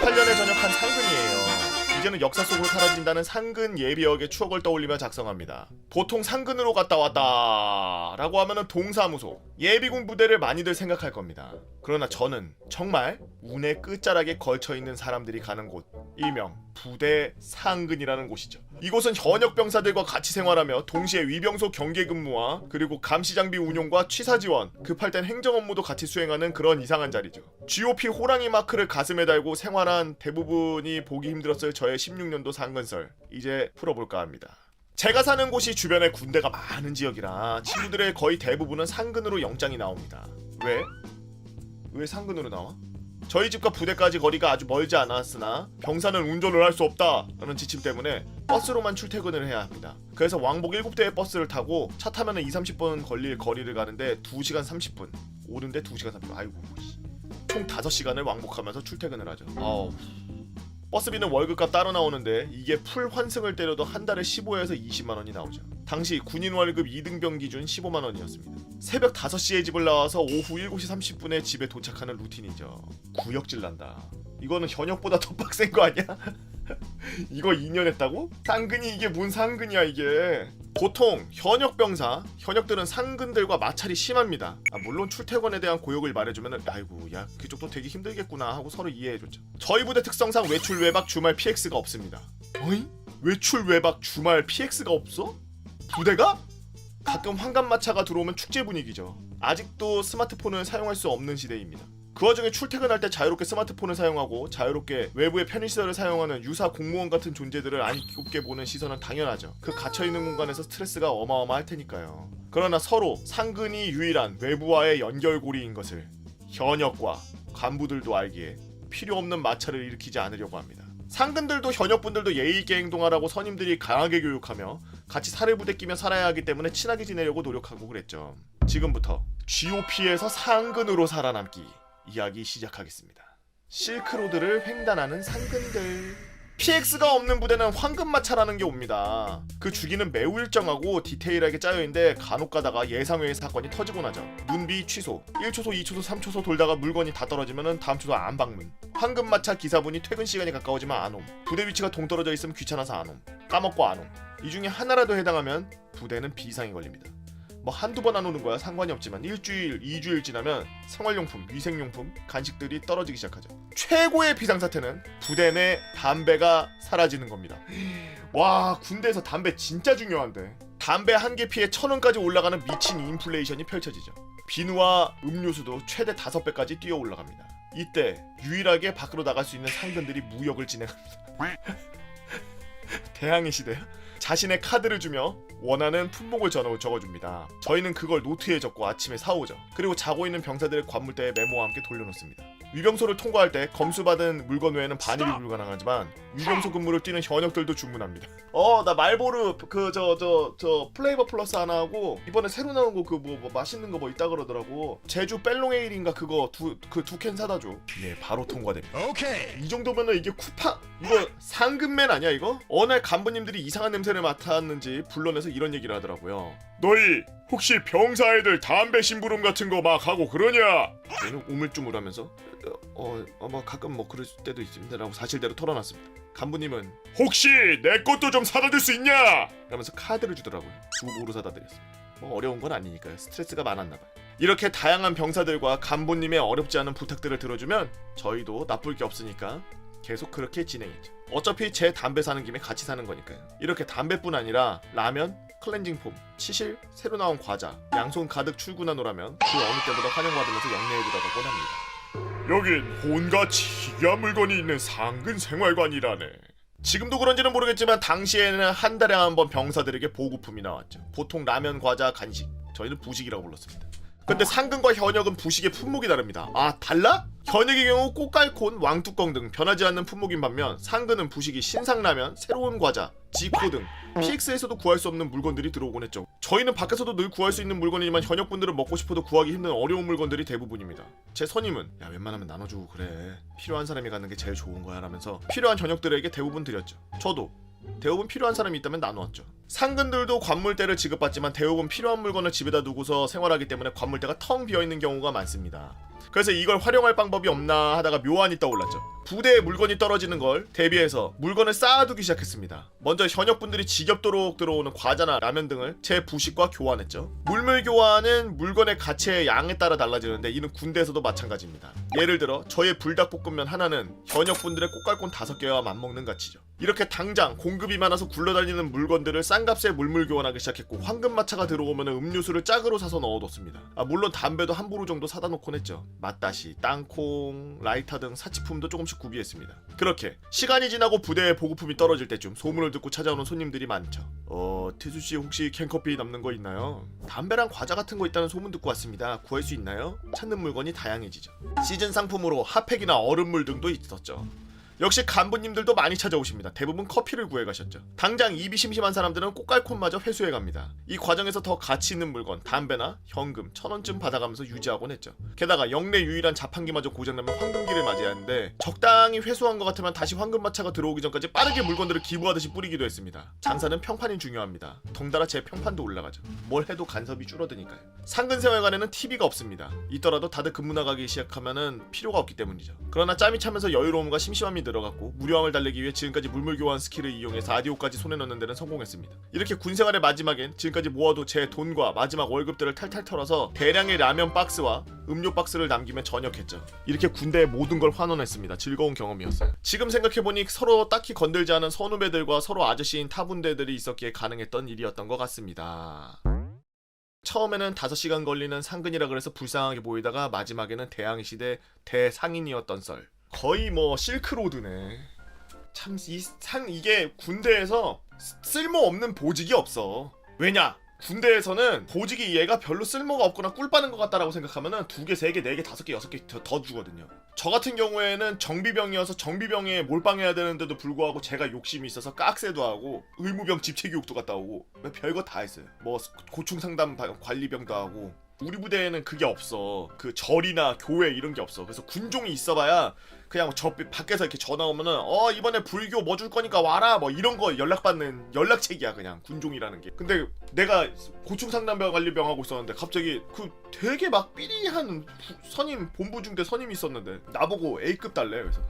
18년에 전역한 상근이에요. 이제는 역사 속으로 사라진다는 상근 예비역의 추억을 떠올리며 작성합니다. 보통 상근으로 갔다 왔다 라고 하면은 동사무소, 예비군 부대를 많이들 생각할 겁니다. 그러나 저는 정말 운의 끝자락에 걸쳐있는 사람들이 가는 곳, 일명 부대 상근이라는 곳이죠. 이곳은 현역 병사들과 같이 생활하며 동시에 위병소 경계 근무와 그리고 감시 장비 운용과 취사 지원, 급할 땐 행정 업무도 같이 수행하는 그런 이상한 자리죠. GOP 호랑이 마크를 가슴에 달고 생활한 대부분이 보기 힘들었을 저의 16년도 상근설, 이제 풀어볼까 합니다. 제가 사는 곳이 주변에 군대가 많은 지역이라 친구들의 거의 대부분은 상근으로 영장이 나옵니다. 왜? 왜 상근으로 나와? 저희 집과 부대까지 거리가 아주 멀지 않았으나 병사는 운전을 할 수 없다라는 지침 때문에 버스로만 출퇴근을 해야 합니다. 그래서 왕복 7대의 버스를 타고 차 타면 20-30분 걸릴 거리를 가는데 2시간 30분, 오는데 2시간 30분. 아이고, 총 5시간을 왕복하면서 출퇴근을 하죠. 버스비는 월급값 따로 나오는데 이게 풀 환승을 때려도 한 달에 15에서 20만원이 나오죠. 당시 군인 월급 2등병 기준 15만원이었습니다. 새벽 5시에 집을 나와서 오후 7시 30분에 집에 도착하는 루틴이죠. 구역질 난다. 이거는 현역보다 더 빡센 거 아니야? 이거 2년 했다고? 상근이 이게 뭔 상근이야 이게. 보통 현역병사, 현역들은 상근들과 마찰이 심합니다. 물론 출퇴근에 대한 고역을 말해주면 아이고 야 그쪽도 되게 힘들겠구나 하고 서로 이해해줬죠. 저희 부대 특성상 외출 외박 주말 PX가 없습니다. 어이? 외출 외박 주말 PX가 없어? 부대가? 가끔 환갑마차가 들어오면 축제 분위기죠. 아직도 스마트폰을 사용할 수 없는 시대입니다. 그 와중에 출퇴근할 때 자유롭게 스마트폰을 사용하고 자유롭게 외부의 편의시설을 사용하는 유사 공무원 같은 존재들을 안익게 보는 시선은 당연하죠. 그 갇혀있는 공간에서 스트레스가 어마어마할 테니까요. 그러나 서로 상근이 유일한 외부와의 연결고리인 것을 현역과 간부들도 알기에 필요 없는 마찰을 일으키지 않으려고 합니다. 상근들도 현역분들도 예의 있게 행동하라고 선임들이 강하게 교육하며 같이 사례부대 끼며 살아야 하기 때문에 친하게 지내려고 노력하고 그랬죠. 지금부터 GOP에서 상근으로 살아남기 이야기 시작하겠습니다. 실크로드를 횡단하는 상근들. PX가 없는 부대는 황금마차라는 게 옵니다. 그 주기는 매우 일정하고 디테일하게 짜여있는데 간혹 가다가 예상외의 사건이 터지곤 하죠. 문비 취소, 1초소, 2초소, 3초소 돌다가 물건이 다 떨어지면 다음 초소 안 방문. 황금마차 기사분이 퇴근 시간이 가까워지면 안 옴. 부대 위치가 동떨어져 있으면 귀찮아서 안 옴. 까먹고 안 옴. 이 중에 하나라도 해당하면 부대는 비상이 걸립니다. 뭐 한두 번 안 오는 거야 상관이 없지만 일주일, 2주일 지나면 생활용품, 위생용품, 간식들이 떨어지기 시작하죠. 최고의 비상사태는 부대 내 담배가 사라지는 겁니다. 와, 군대에서 담배 진짜 중요한데. 담배 한 개 피해 1,000원까지 올라가는 미친 인플레이션이 펼쳐지죠. 비누와 음료수도 최대 5배까지 뛰어 올라갑니다. 이때 유일하게 밖으로 나갈 수 있는 상근들이 무역을 진행합니다. 대항해 시대야? 자신의 카드를 주며 원하는 품목을 적어줍니다. 저희는 그걸 노트에 적고 아침에 사오죠. 그리고 자고 있는 병사들의 관물대에 메모와 함께 돌려놓습니다. 위병소를 통과할 때 검수받은 물건 외에는 반입이 불가능하지만 위병소 근무를 뛰는 현역들도 주문합니다. 나 말보르 플레이버 플러스 하나 하고 이번에 새로 나온 거 뭐 맛있는 거 뭐 있다 그러더라고. 제주 뺄롱에일인가 그거 두 캔 사다 줘. 네, 바로 통과됩니다. 오케이. 이 정도면은 이게 쿠팡 이거 상근맨 아니야 이거? 어느 날 간부님들이 이상한 냄새를 맡았는지 불러내서 이런 얘기를 하더라고요. 너희 혹시 병사 애들 담배 심부름 같은 거 막 하고 그러냐? 얘는 우물쭈물하면서 뭐 가끔 뭐 그럴 때도 있습니다라고 사실대로 털어놨습니다. 간부님은 혹시 내 것도 좀 사다 줄 수 있냐? 라면서 카드를 주더라고요. 2부로 사다 드렸습니다. 뭐 어려운 건 아니니까요. 스트레스가 많았나봐요. 이렇게 다양한 병사들과 간부님의 어렵지 않은 부탁들을 들어주면 저희도 나쁠 게 없으니까 계속 그렇게 진행했죠. 어차피 제 담배 사는 김에 같이 사는 거니까요. 이렇게 담배뿐 아니라 라면, 클렌징 폼, 치실, 새로 나온 과자, 양손 가득 출근한 오라면 그 어느 때보다 환영받으면서 영내해주다가곤 합니다. 여긴 온갖 희귀한 물건이 있는 상근 생활관이라네. 지금도 그런지는 모르겠지만 당시에는 한 달에 한 번 병사들에게 보급품이 나왔죠. 보통 라면, 과자, 간식. 저희는 부식이라고 불렀습니다. 근데 상근과 현역은 부식의 품목이 다릅니다. 아, 달라? 현역의 경우 꽃갈콘, 왕뚜껑 등 변하지 않는 품목인 반면 상근은 부식이 신상라면, 새로운 과자, 지코 등 PX에서도 구할 수 없는 물건들이 들어오곤 했죠. 저희는 밖에서도 늘 구할 수 있는 물건이지만 현역분들은 먹고 싶어도 구하기 힘든 어려운 물건들이 대부분입니다. 제 선임은 야 웬만하면 나눠주고 그래. 필요한 사람이 갖는 게 제일 좋은 거야 라면서 필요한 현역들에게 대부분 드렸죠. 저도 대부분 필요한 사람이 있다면 나누었죠. 상근들도 관물대를 지급받지만 대부분 필요한 물건을 집에다 두고서 생활하기 때문에 관물대가 텅 비어있는 경우가 많습니다. 그래서 이걸 활용할 방법이 없나 하다가 묘안이 떠올랐죠. 부대에 물건이 떨어지는 걸 대비해서 물건을 쌓아두기 시작했습니다. 먼저 현역분들이 지겹도록 들어오는 과자나 라면 등을 제 부식과 교환했죠. 물물 교환은 물건의 가치의 양에 따라 달라지는데 이는 군대에서도 마찬가지입니다. 예를 들어 저의 불닭볶음면 하나는 현역분들의 꽃갈콘 5개와 맞먹는 가치죠. 이렇게 당장 공급이 많아서 굴러다니는 물건들을 싼 값에 물물 교환하기 시작했고 황금마차가 들어오면 음료수를 짝으로 사서 넣어뒀습니다. 물론 담배도 한 보루 정도 사다 놓곤 했죠. 맛다시, 땅콩, 라이터 등 사치품도 조금씩 구비했습니다. 그렇게 시간이 지나고 부대에 보급품이 떨어질 때쯤 소문을 듣고 찾아오는 손님들이 많죠. 태수씨 혹시 캔커피 남는 거 있나요? 담배랑 과자 같은 거 있다는 소문 듣고 왔습니다. 구할 수 있나요? 찾는 물건이 다양해지죠. 시즌 상품으로 핫팩이나 얼음물 등도 있었죠. 역시 간부님들도 많이 찾아오십니다. 대부분 커피를 구해가셨죠. 당장 입이 심심한 사람들은 꽃갈콘마저 회수해갑니다. 이 과정에서 더 가치 있는 물건, 담배나 현금 1,000원쯤 받아가면서 유지하곤 했죠. 게다가 영내 유일한 자판기마저 고장나면 황금기를 맞이해야 하는데 적당히 회수한 것 같으면 다시 황금마차가 들어오기 전까지 빠르게 물건들을 기부하듯이 뿌리기도 했습니다. 장사는 평판이 중요합니다. 덩달아 제 평판도 올라가죠. 뭘 해도 간섭이 줄어드니까요. 상근생활관에는 TV가 없습니다. 있더라도 다들 근무 나가기 시작하면은 필요가 없기 때문이죠. 그러나 짬이 차면서 여유로움과 심심함이 들어갔고 무료함을 달래기 위해 지금까지 물물 교환 스킬을 이용해서 라디오까지 손에 넣는 데는 성공했습니다. 이렇게 군 생활의 마지막엔 지금까지 모아도 제 돈과 마지막 월급들을 탈탈 털어서 대량의 라면 박스와 음료 박스를 남기며 전역했죠. 이렇게 군대의 모든 걸 환원했습니다. 즐거운 경험이었어요. 지금 생각해보니 서로 딱히 건들지 않은 선후배들과 서로 아저씨인 타분대들이 있었기에 가능했던 일이었던 것 같습니다. 처음에는 5시간 걸리는 상근이라 그래서 불쌍하게 보이다가 마지막에는 대항시대 대상인이었던 썰. 거의 뭐 실크로드네. 참 이게 군대에서 쓸모없는 보직이 없어. 왜냐? 군대에서는 보직이 얘가 별로 쓸모가 없거나 꿀 빠는 것 같다라고 생각하면은 2개, 3개, 4개, 5개, 6개 더 주거든요. 저 같은 경우에는 정비병이어서 정비병에 몰빵해야 되는데도 불구하고 제가 욕심이 있어서 깍새도 하고 의무병 집체교육도 갔다 오고 별거 다 했어요. 뭐 고충상담 관리병도 하고. 우리 부대에는 그게 없어. 그 절이나 교회 이런 게 없어. 그래서 군종이 있어봐야 그냥 저 밖에서 이렇게 전화 오면은 이번에 불교 뭐 줄 거니까 와라 뭐 이런 거 연락받는 연락책이야 그냥 군종이라는 게. 근데 내가 고충상담병 관리병 하고 있었는데 갑자기 그 되게 막 삐리한 선임 본부 중대 선임이 있었는데 나보고 A급 달래. 그래서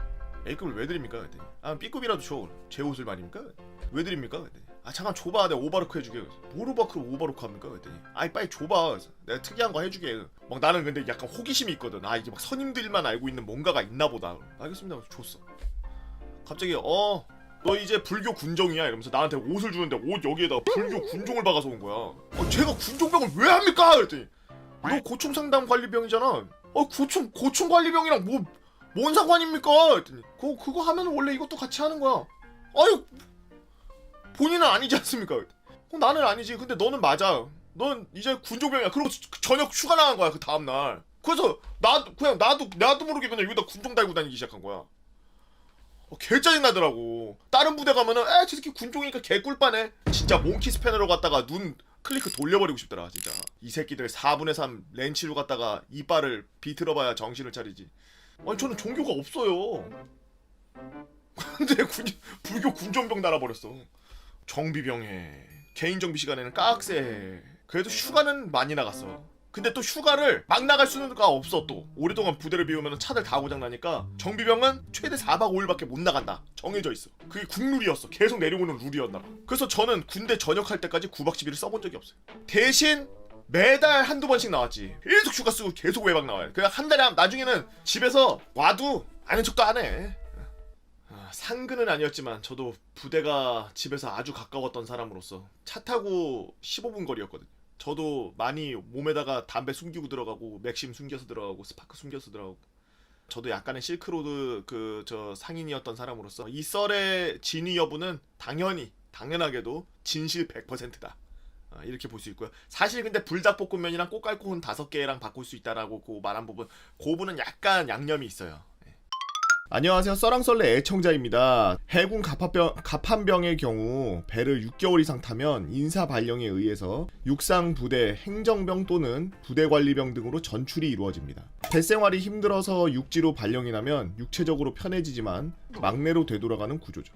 A급을 왜 드립니까? 그랬더니 B급이라도 줘. 제 옷을 말입니까? 왜 드립니까? 그랬더니 잠깐 줘봐 내가 오바로크 해주게. 뭘 오바로크 합니까? 그랬더니 빨리 줘봐. 그래서 내가 특이한 거 해주게. 막 나는 근데 약간 호기심이 있거든. 이게 막 선임들만 알고 있는 뭔가가 있나 보다. 알겠습니다. 그래서 줬어. 갑자기 너 이제 불교 군종이야 이러면서 나한테 옷을 주는데 옷 여기에다가 불교 군종을 박아서 온 거야. 제가 군종병을 왜 합니까? 그랬더니 너 고충상담 관리병이잖아. 고충 관리병이랑 뭔 상관입니까? 그랬더니 그거 하면 원래 이것도 같이 하는 거야. 아유 본인은 아니지 않습니까? 나는 아니지. 근데 너는 맞아. 넌 이제 군종병이야. 그리고 저녁 휴가 나간 거야 그 다음날. 그래서 나도 모르게 그냥 여기다 군종 달고 다니기 시작한 거야. 개 짜증 나더라고. 다른 부대 가면은 저 새끼 군종이니까 개 꿀빠네. 진짜 몽키 스패너로 갔다가 눈 클리크 돌려버리고 싶더라 진짜. 이 새끼들 4분의 3 렌치로 갔다가 이빨을 비틀어봐야 정신을 차리지. 저는 종교가 없어요. 근데 불교 군종병 달아버렸어. 정비병에 개인 정비 시간에는 깍새. 그래도 휴가는 많이 나갔어. 근데 또 휴가를 막 나갈 수가 없어. 또 오랫동안 부대를 비우면 차들 다 고장나니까 정비병은 최대 4박 5일밖에 못 나간다. 정해져 있어. 그게 국룰이었어. 계속 내려오는 룰이었나 봐. 그래서 저는 군대 전역할 때까지 9박 10일을 써본 적이 없어요. 대신 매달 한두 번씩 나왔지. 계속 휴가 쓰고 계속 외박 나와요. 그냥 한 달에 나중에는 집에서 와도 아는 척도 안 해. 상근은 아니었지만 저도 부대가 집에서 아주 가까웠던 사람으로서 차 타고 15분 거리였거든요. 저도 많이 몸에다가 담배 숨기고 들어가고 맥심 숨겨서 들어가고 스파크 숨겨서 들어가고. 저도 약간의 실크로드 상인이었던 사람으로서 이 썰의 진위 여부는 당연하게도 진실 100%다. 이렇게 볼 수 있고요. 사실 근데 불닭볶음면이랑 꽃갈콘 5개랑 바꿀 수 있다라고 말한 부분, 그 부분은 약간 양념이 있어요. 안녕하세요. 썰랑썰레 애청자입니다. 해군 갑판병의 경우 배를 6개월 이상 타면 인사 발령에 의해서 육상부대 행정병 또는 부대관리병 등으로 전출이 이루어집니다. 배생활이 힘들어서 육지로 발령이 나면 육체적으로 편해지지만 막내로 되돌아가는 구조죠.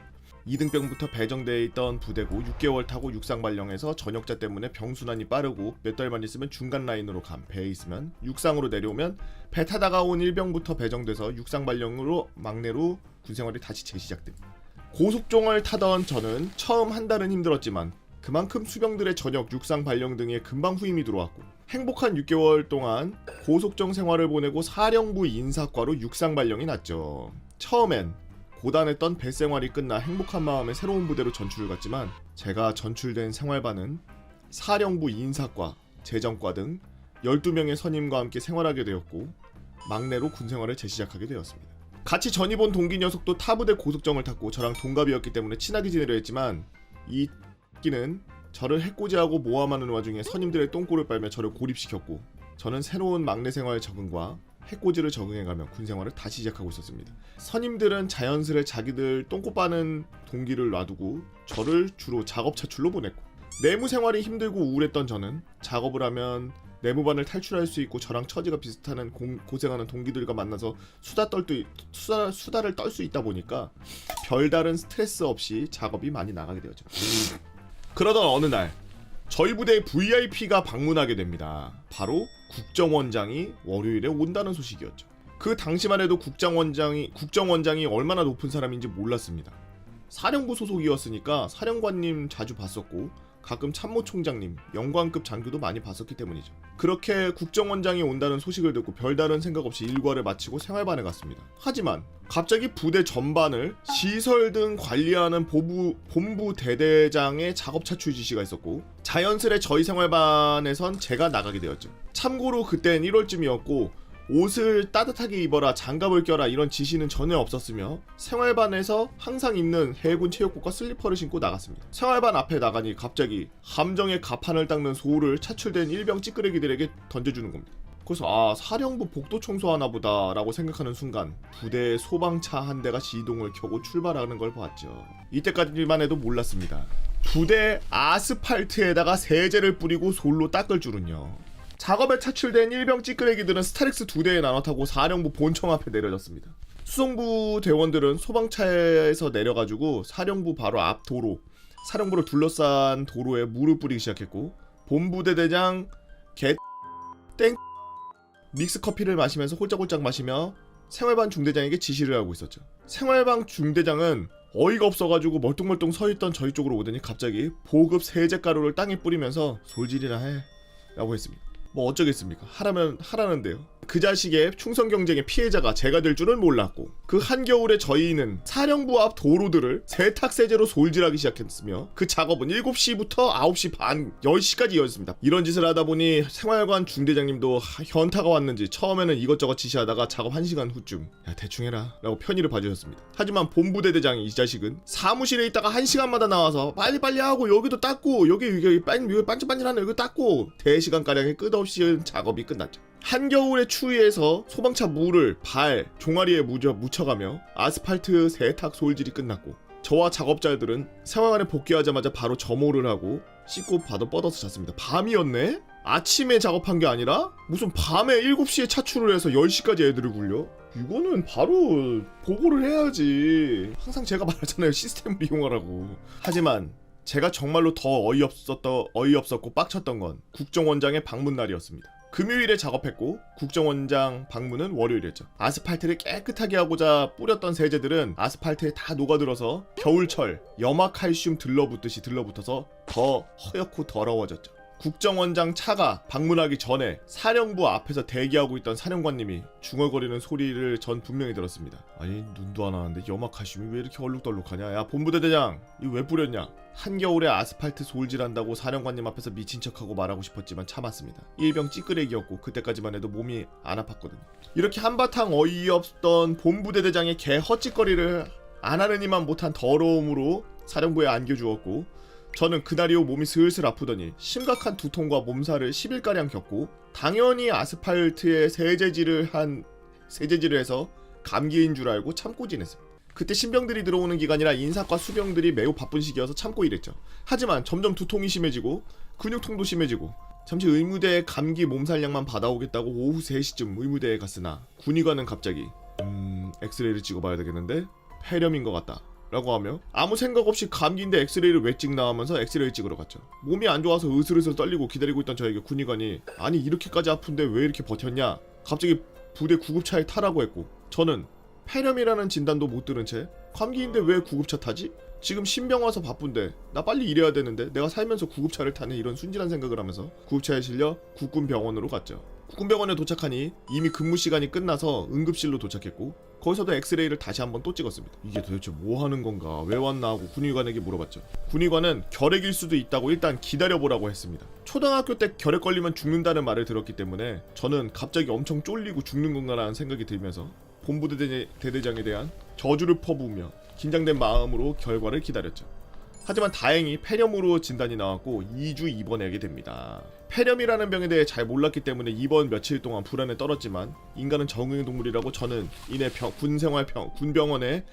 2등병부터 배정되어 있던 부대고 6개월 타고 육상 발령해서 전역자 때문에 병순환이 빠르고 몇 달만 있으면 중간 라인으로 배에 있으면 육상으로 내려오면 배 타다가 온 1병부터 배정돼서 육상 발령으로 막내로 군생활이 다시 재시작됩니다. 고속종을 타던 저는 처음 한 달은 힘들었지만 그만큼 수병들의 전역, 육상 발령 등에 금방 후임이 들어왔고 행복한 6개월 동안 고속정 생활을 보내고 사령부 인사과로 육상 발령이 났죠. 처음엔 고단했던 배 생활이 끝나 행복한 마음에 새로운 부대로 전출을 갔지만 제가 전출된 생활반은 사령부 인사과, 재정과 등 12명의 선임과 함께 생활하게 되었고 막내로 군생활을 재시작하게 되었습니다. 같이 전입 온 동기 녀석도 타부대 고속정을 탔고 저랑 동갑이었기 때문에 친하게 지내려 했지만 이 끼는 저를 해코지하고 모함하는 와중에 선임들의 똥꼬를 빨며 저를 고립시켰고 저는 새로운 막내 생활 적응과 해코지를 적응해가며 군생활을 다시 시작하고 있었습니다. 선임들은 자연스레 자기들 똥꼬 빠는 동기를 놔두고 저를 주로 작업 차출로 보냈고 내무 생활이 힘들고 우울했던 저는 작업을 하면 내무반을 탈출할 수 있고 저랑 처지가 비슷한 고생하는 동기들과 만나서 수다를 떨 수 있다 보니까 별다른 스트레스 없이 작업이 많이 나가게 되었죠. 그러던 어느 날 저희 부대에 VIP가 방문하게 됩니다. 바로 국정원장이 월요일에 온다는 소식이었죠. 그 당시만 해도 국정원장이 얼마나 높은 사람인지 몰랐습니다. 사령부 소속이었으니까 사령관님 자주 봤었고 가끔 참모총장님, 영관급 장교도 많이 봤었기 때문이죠. 그렇게 국정원장이 온다는 소식을 듣고 별다른 생각 없이 일과를 마치고 생활반에 갔습니다. 하지만 갑자기 부대 전반을 시설 등 관리하는 본부 대대장의 작업 차출 지시가 있었고 자연스레 저희 생활반에선 제가 나가게 되었죠. 참고로 그땐 1월쯤이었고 옷을 따뜻하게 입어라, 장갑을 껴라 이런 지시는 전혀 없었으며 생활반에서 항상 입는 해군 체육복과 슬리퍼를 신고 나갔습니다. 생활반 앞에 나가니 갑자기 함정의 가판을 닦는 소를 차출된 일병 찌끄레기들에게 던져주는 겁니다. 그래서 사령부 복도 청소하나 보다 라고 생각하는 순간 부대의 소방차 한 대가 시동을 켜고 출발하는 걸 봤죠. 이때까지만 해도 몰랐습니다. 부대 아스팔트에다가 세제를 뿌리고 솔로 닦을 줄은요. 작업에 차출된 일병 찌끄레기들은 스타렉스 2대에 나눠 타고 사령부 본청 앞에 내려졌습니다. 수송부 대원들은 소방차에서 내려가지고 사령부 바로 앞 도로, 사령부를 둘러싼 도로에 물을 뿌리기 시작했고 본부대 대장 땡 믹스커피를 마시면서 홀짝홀짝 마시며 생활반 중대장에게 지시를 하고 있었죠. 생활반 중대장은 어이가 없어가지고 멀뚱멀뚱 서있던 저희 쪽으로 오더니 갑자기 보급 세제가루를 땅에 뿌리면서 솔질이나 해 라고 했습니다. 뭐 어쩌겠습니까? 하라면 하라는데요. 그 자식의 충성 경쟁의 피해자가 제가 될 줄은 몰랐고 그 한겨울에 저희는 사령부 앞 도로들을 세탁세제로 솔질하기 시작했으며 그 작업은 7시부터 9시 반 10시까지 이어졌습니다. 이런 짓을 하다 보니 생활관 중대장님도 현타가 왔는지 처음에는 이것저것 지시하다가 작업 1시간 후쯤 야 대충 해라 라고 편의를 봐주셨습니다. 하지만 본부대 대장이 이 자식은 사무실에 있다가 1시간마다 나와서 빨리빨리 하고 여기도 닦고 여기 반질반질하네 여기 닦고 대시간가량의 끝없이 작업이 끝났죠. 한겨울의 추위에서 소방차 물을 발, 종아리에 묻혀가며 아스팔트 세탁 솔질이 끝났고 저와 작업자들은 생활관에 복귀하자마자 바로 점호를 하고 씻고 바로 뻗어서 잤습니다. 밤이었네? 아침에 작업한 게 아니라 무슨 밤에 7시에 차출을 해서 10시까지 애들을 굴려? 이거는 바로 보고를 해야지. 항상 제가 말하잖아요. 시스템을 이용하라고. 하지만 제가 정말로 더 어이없었고 빡쳤던 건 국정원장의 방문 날이었습니다. 금요일에 작업했고 국정원장 방문은 월요일이었죠. 아스팔트를 깨끗하게 하고자 뿌렸던 세제들은 아스팔트에 다 녹아들어서 겨울철 염화칼슘 들러붙어서 더 허옇고 더러워졌죠. 국정원장 차가 방문하기 전에 사령부 앞에서 대기하고 있던 사령관님이 중얼거리는 소리를 전 분명히 들었습니다. 아니 눈도 안 하는데 염화칼슘이 왜 이렇게 얼룩덜룩하냐. 야 본부대 대장 이거 왜 뿌렸냐. 한겨울에 아스팔트 솔질한다고 사령관님 앞에서 미친 척하고 말하고 싶었지만 참았습니다. 일병 찌끄레기였고 그때까지만 해도 몸이 안 아팠거든요. 이렇게 한바탕 어이없던 본부대 대장의 개 헛짓거리를 안 하느니만 못한 더러움으로 사령부에 안겨주었고 저는 그날 이후 몸이 슬슬 아프더니 심각한 두통과 몸살을 10일가량 겪고 당연히 아스팔트에 세제질을 해서 감기인 줄 알고 참고 지냈습니다. 그때 신병들이 들어오는 기간이라 인사과 수병들이 매우 바쁜 시기여서 참고 일했죠. 하지만 점점 두통이 심해지고 근육통도 심해지고 잠시 의무대에 감기 몸살약만 받아오겠다고 오후 3시쯤 의무대에 갔으나 군의관은 갑자기 엑스레이를 찍어봐야 되겠는데 폐렴인 것 같다 라고 하며 아무 생각 없이 감기인데 엑스레이를 왜 찍나 하면서 엑스레이 찍으러 갔죠. 몸이 안 좋아서 으슬으슬 떨리고 기다리고 있던 저에게 군의관이 아니 이렇게까지 아픈데 왜 이렇게 버텼냐. 갑자기 부대 구급차에 타라고 했고 저는 폐렴이라는 진단도 못 들은 채 감기인데 왜 구급차 타지? 지금 신병 와서 바쁜데 나 빨리 일해야 되는데 내가 살면서 구급차를 타네, 이런 순진한 생각을 하면서 구급차에 실려 국군병원으로 갔죠. 국군병원에 도착하니 이미 근무 시간이 끝나서 응급실로 도착했고 거기서도 엑스레이를 다시 한번 또 찍었습니다. 이게 도대체 뭐 하는 건가, 왜 왔나 하고 군의관에게 물어봤죠. 군의관은 결핵일 수도 있다고 일단 기다려보라고 했습니다. 초등학교 때 결핵 걸리면 죽는다는 말을 들었기 때문에 저는 갑자기 엄청 쫄리고 죽는 건가라는 생각이 들면서 본부대장에 대한 저주를 퍼부으며 긴장된 마음으로 결과를 기다렸죠. 하지만 다행히 폐렴으로 진단이 나왔고 2주 입원하게 됩니다. 폐렴이라는 병에 대해 잘 몰랐기 때문에 입원 며칠 동안 불안에 떨었지만 인간은 적응의 동물이라고 저는 이내 군병원에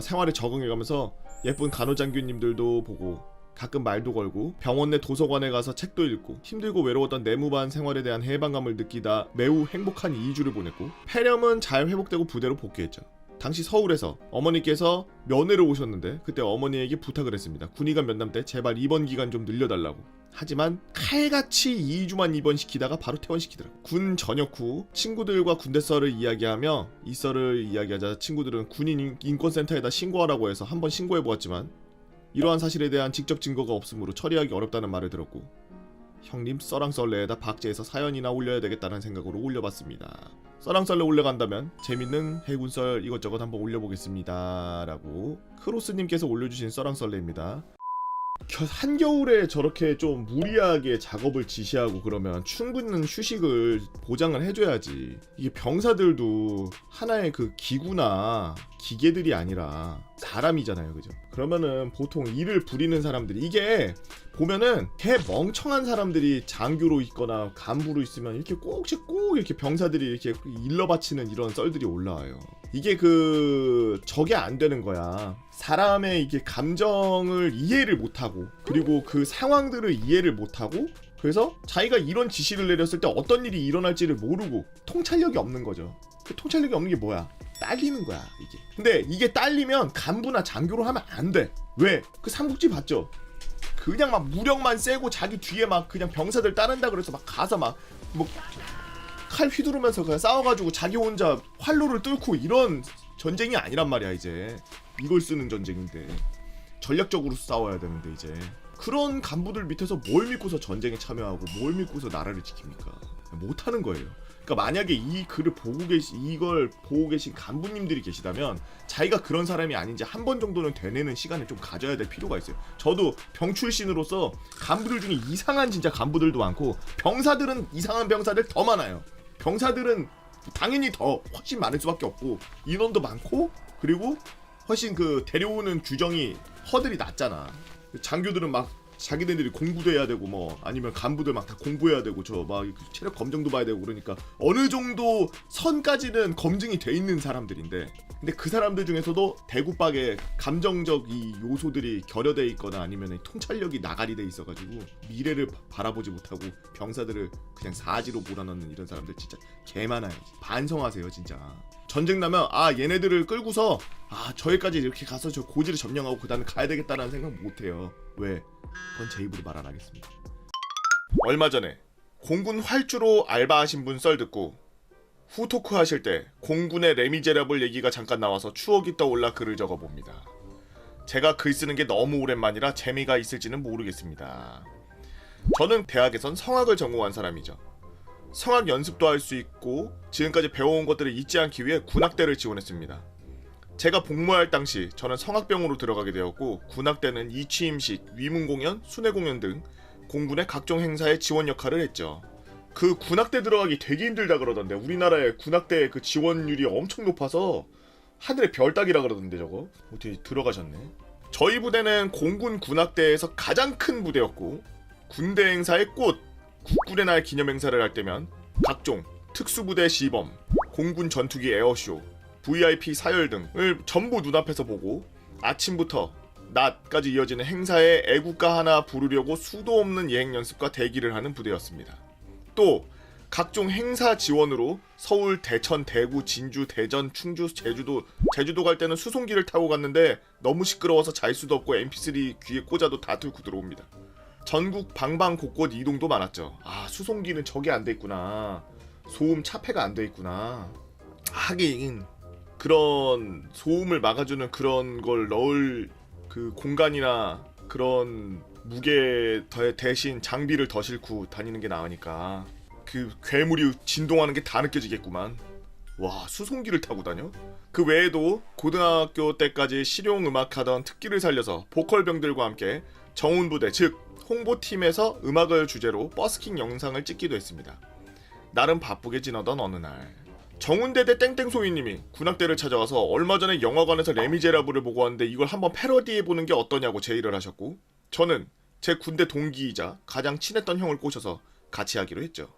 생활에 적응해가면서 예쁜 간호장교님들도 보고 가끔 말도 걸고 병원 내 도서관에 가서 책도 읽고 힘들고 외로웠던 내무반 생활에 대한 해방감을 느끼다 매우 행복한 2주를 보냈고 폐렴은 잘 회복되고 부대로 복귀했죠. 당시 서울에서 어머니께서 면회를 오셨는데 그때 어머니에게 부탁을 했습니다. 군의관 면담 때 제발 입원 기간 좀 늘려달라고. 하지만 칼같이 2주만 입원시키다가 바로 퇴원시키더라고요. 군 전역 후 친구들과 군대 썰을 이야기하며 이 썰을 이야기하자 친구들은 군인 인권센터에다 신고하라고 해서 한번 신고해보았지만 이러한 사실에 대한 직접 증거가 없으므로 처리하기 어렵다는 말을 들었고 형님 썰랑썰레에다 박제해서 사연이나 올려야 되겠다는 생각으로 올려봤습니다. 썰랑썰레 올려간다면 재밌는 해군썰 이것저것 한번 올려보겠습니다 라고 크로스님께서 올려주신 썰랑썰레입니다. 한겨울에 저렇게 좀 무리하게 작업을 지시하고 그러면 충분한 휴식을 보장을 해줘야지. 이게 병사들도 하나의 그 기구나 기계들이 아니라 사람이잖아요, 그죠? 그러면은 보통 일을 부리는 사람들이 이게 보면은 개 멍청한 사람들이 장교로 있거나 간부로 있으면 이렇게 꼭 이렇게 병사들이 이렇게 일러 바치는 이런 썰들이 올라와요. 이게 저게 안 되는 거야. 사람의 이게 감정을 이해를 못하고 그리고 그 상황들을 이해를 못하고 그래서 자기가 이런 지시를 내렸을 때 어떤 일이 일어날지를 모르고 통찰력이 없는 거죠. 그 통찰력이 없는 게 뭐야? 딸리는 거야 이게. 근데 이게 딸리면 간부나 장교로 하면 안 돼. 왜? 그 삼국지 봤죠? 그냥 막 무력만 세고 자기 뒤에 막 그냥 병사들 따른다 그래서 막 가서 막 뭐 칼 휘두르면서 그냥 싸워가지고 자기 혼자 활로를 뚫고 이런 전쟁이 아니란 말이야. 이제 이걸 쓰는 전쟁인데 전략적으로 싸워야 되는데 이제 그런 간부들 밑에서 뭘 믿고서 전쟁에 참여하고 뭘 믿고서 나라를 지킵니까? 못하는 거예요. 그러니까 만약에 이 글을 이걸 보고 계신 간부님들이 계시다면 자기가 그런 사람이 아닌지 한 번 정도는 되뇌는 시간을 좀 가져야 될 필요가 있어요. 저도 병 출신으로서 간부들 중에 이상한 진짜 간부들도 많고 병사들은 이상한 병사들 더 많아요. 병사들은 당연히 더 훨씬 많을 수밖에 없고 인원도 많고 그리고 훨씬 그 데려오는 규정이 허들이 낮잖아. 장교들은 막 자기네들이 공부도 해야 되고 뭐 아니면 간부들 막 다 공부해야 되고 저 막 체력 검정도 봐야 되고 그러니까 어느 정도 선까지는 검증이 돼 있는 사람들인데 근데 그 사람들 중에서도 대구박에 감정적 이 요소들이 결여돼 있거나 아니면 통찰력이 나가리 돼 있어가지고 미래를 바라보지 못하고 병사들을 그냥 사지로 몰아넣는 이런 사람들 진짜 개 많아요. 반성하세요 진짜. 전쟁 나면 얘네들을 끌고서 저기까지 이렇게 가서 저 고지를 점령하고 그 다음에 가야 되겠다라는 생각 못해요. 왜? 그건 제 입으로 말 안 하겠습니다. 얼마 전에 공군 활주로 알바하신 분 썰 듣고 후토크 하실 때 공군의 레미제라블 얘기가 잠깐 나와서 추억이 떠올라 글을 적어봅니다. 제가 글 쓰는 게 너무 오랜만이라 재미가 있을지는 모르겠습니다. 저는 대학에선 성악을 전공한 사람이죠. 성악 연습도 할 수 있고 지금까지 배워온 것들을 잊지 않기 위해 군악대를 지원했습니다. 제가 복무할 당시 저는 성악병으로 들어가게 되었고 군악대는 이취임식, 위문공연, 순회공연 등 공군의 각종 행사에 지원 역할을 했죠. 그 군악대 들어가기 되게 힘들다 그러던데 우리나라의 군악대 그 지원율이 엄청 높아서 하늘의 별 따기라 그러던데 저거 어떻게 들어가셨네. 저희 부대는 공군 군악대에서 가장 큰 부대였고 군대 행사의 꽃 국군의 날 기념 행사를 할 때면 각종 특수부대 시범, 공군 전투기 에어쇼, VIP 사열 등을 전부 눈앞에서 보고 아침부터 낮까지 이어지는 행사에 애국가 하나 부르려고 수도 없는 예행 연습과 대기를 하는 부대였습니다. 또 각종 행사 지원으로 서울, 대천, 대구, 진주, 대전, 충주, 제주도 갈 때는 수송기를 타고 갔는데 너무 시끄러워서 잘 수도 없고 mp3 귀에 꽂아도 다 뚫고 들어옵니다. 전국 방방 곳곳 이동도 많았죠. 수송기는 저게 안 돼 있구나. 소음 차폐가 안 돼 있구나. 하긴 그런 소음을 막아주는 그런 걸 넣을 그 공간이나 그런 무게 대신 장비를 더 싣고 다니는 게 나으니까 그 괴물이 진동하는 게 다 느껴지겠구만. 와, 수송기를 타고 다녀? 그 외에도 고등학교 때까지 실용음악하던 특기를 살려서 보컬병들과 함께 정훈부대 즉 홍보팀에서 음악을 주제로 버스킹 영상을 찍기도 했습니다. 나름 바쁘게 지내던 어느 날 정훈대대 땡땡소희님이 군악대를 찾아와서 얼마 전에 영화관에서 레미제라블을 보고 왔는데 이걸 한번 패러디해보는 게 어떠냐고 제의를 하셨고 저는 제 군대 동기이자 가장 친했던 형을 꼬셔서 같이 하기로 했죠.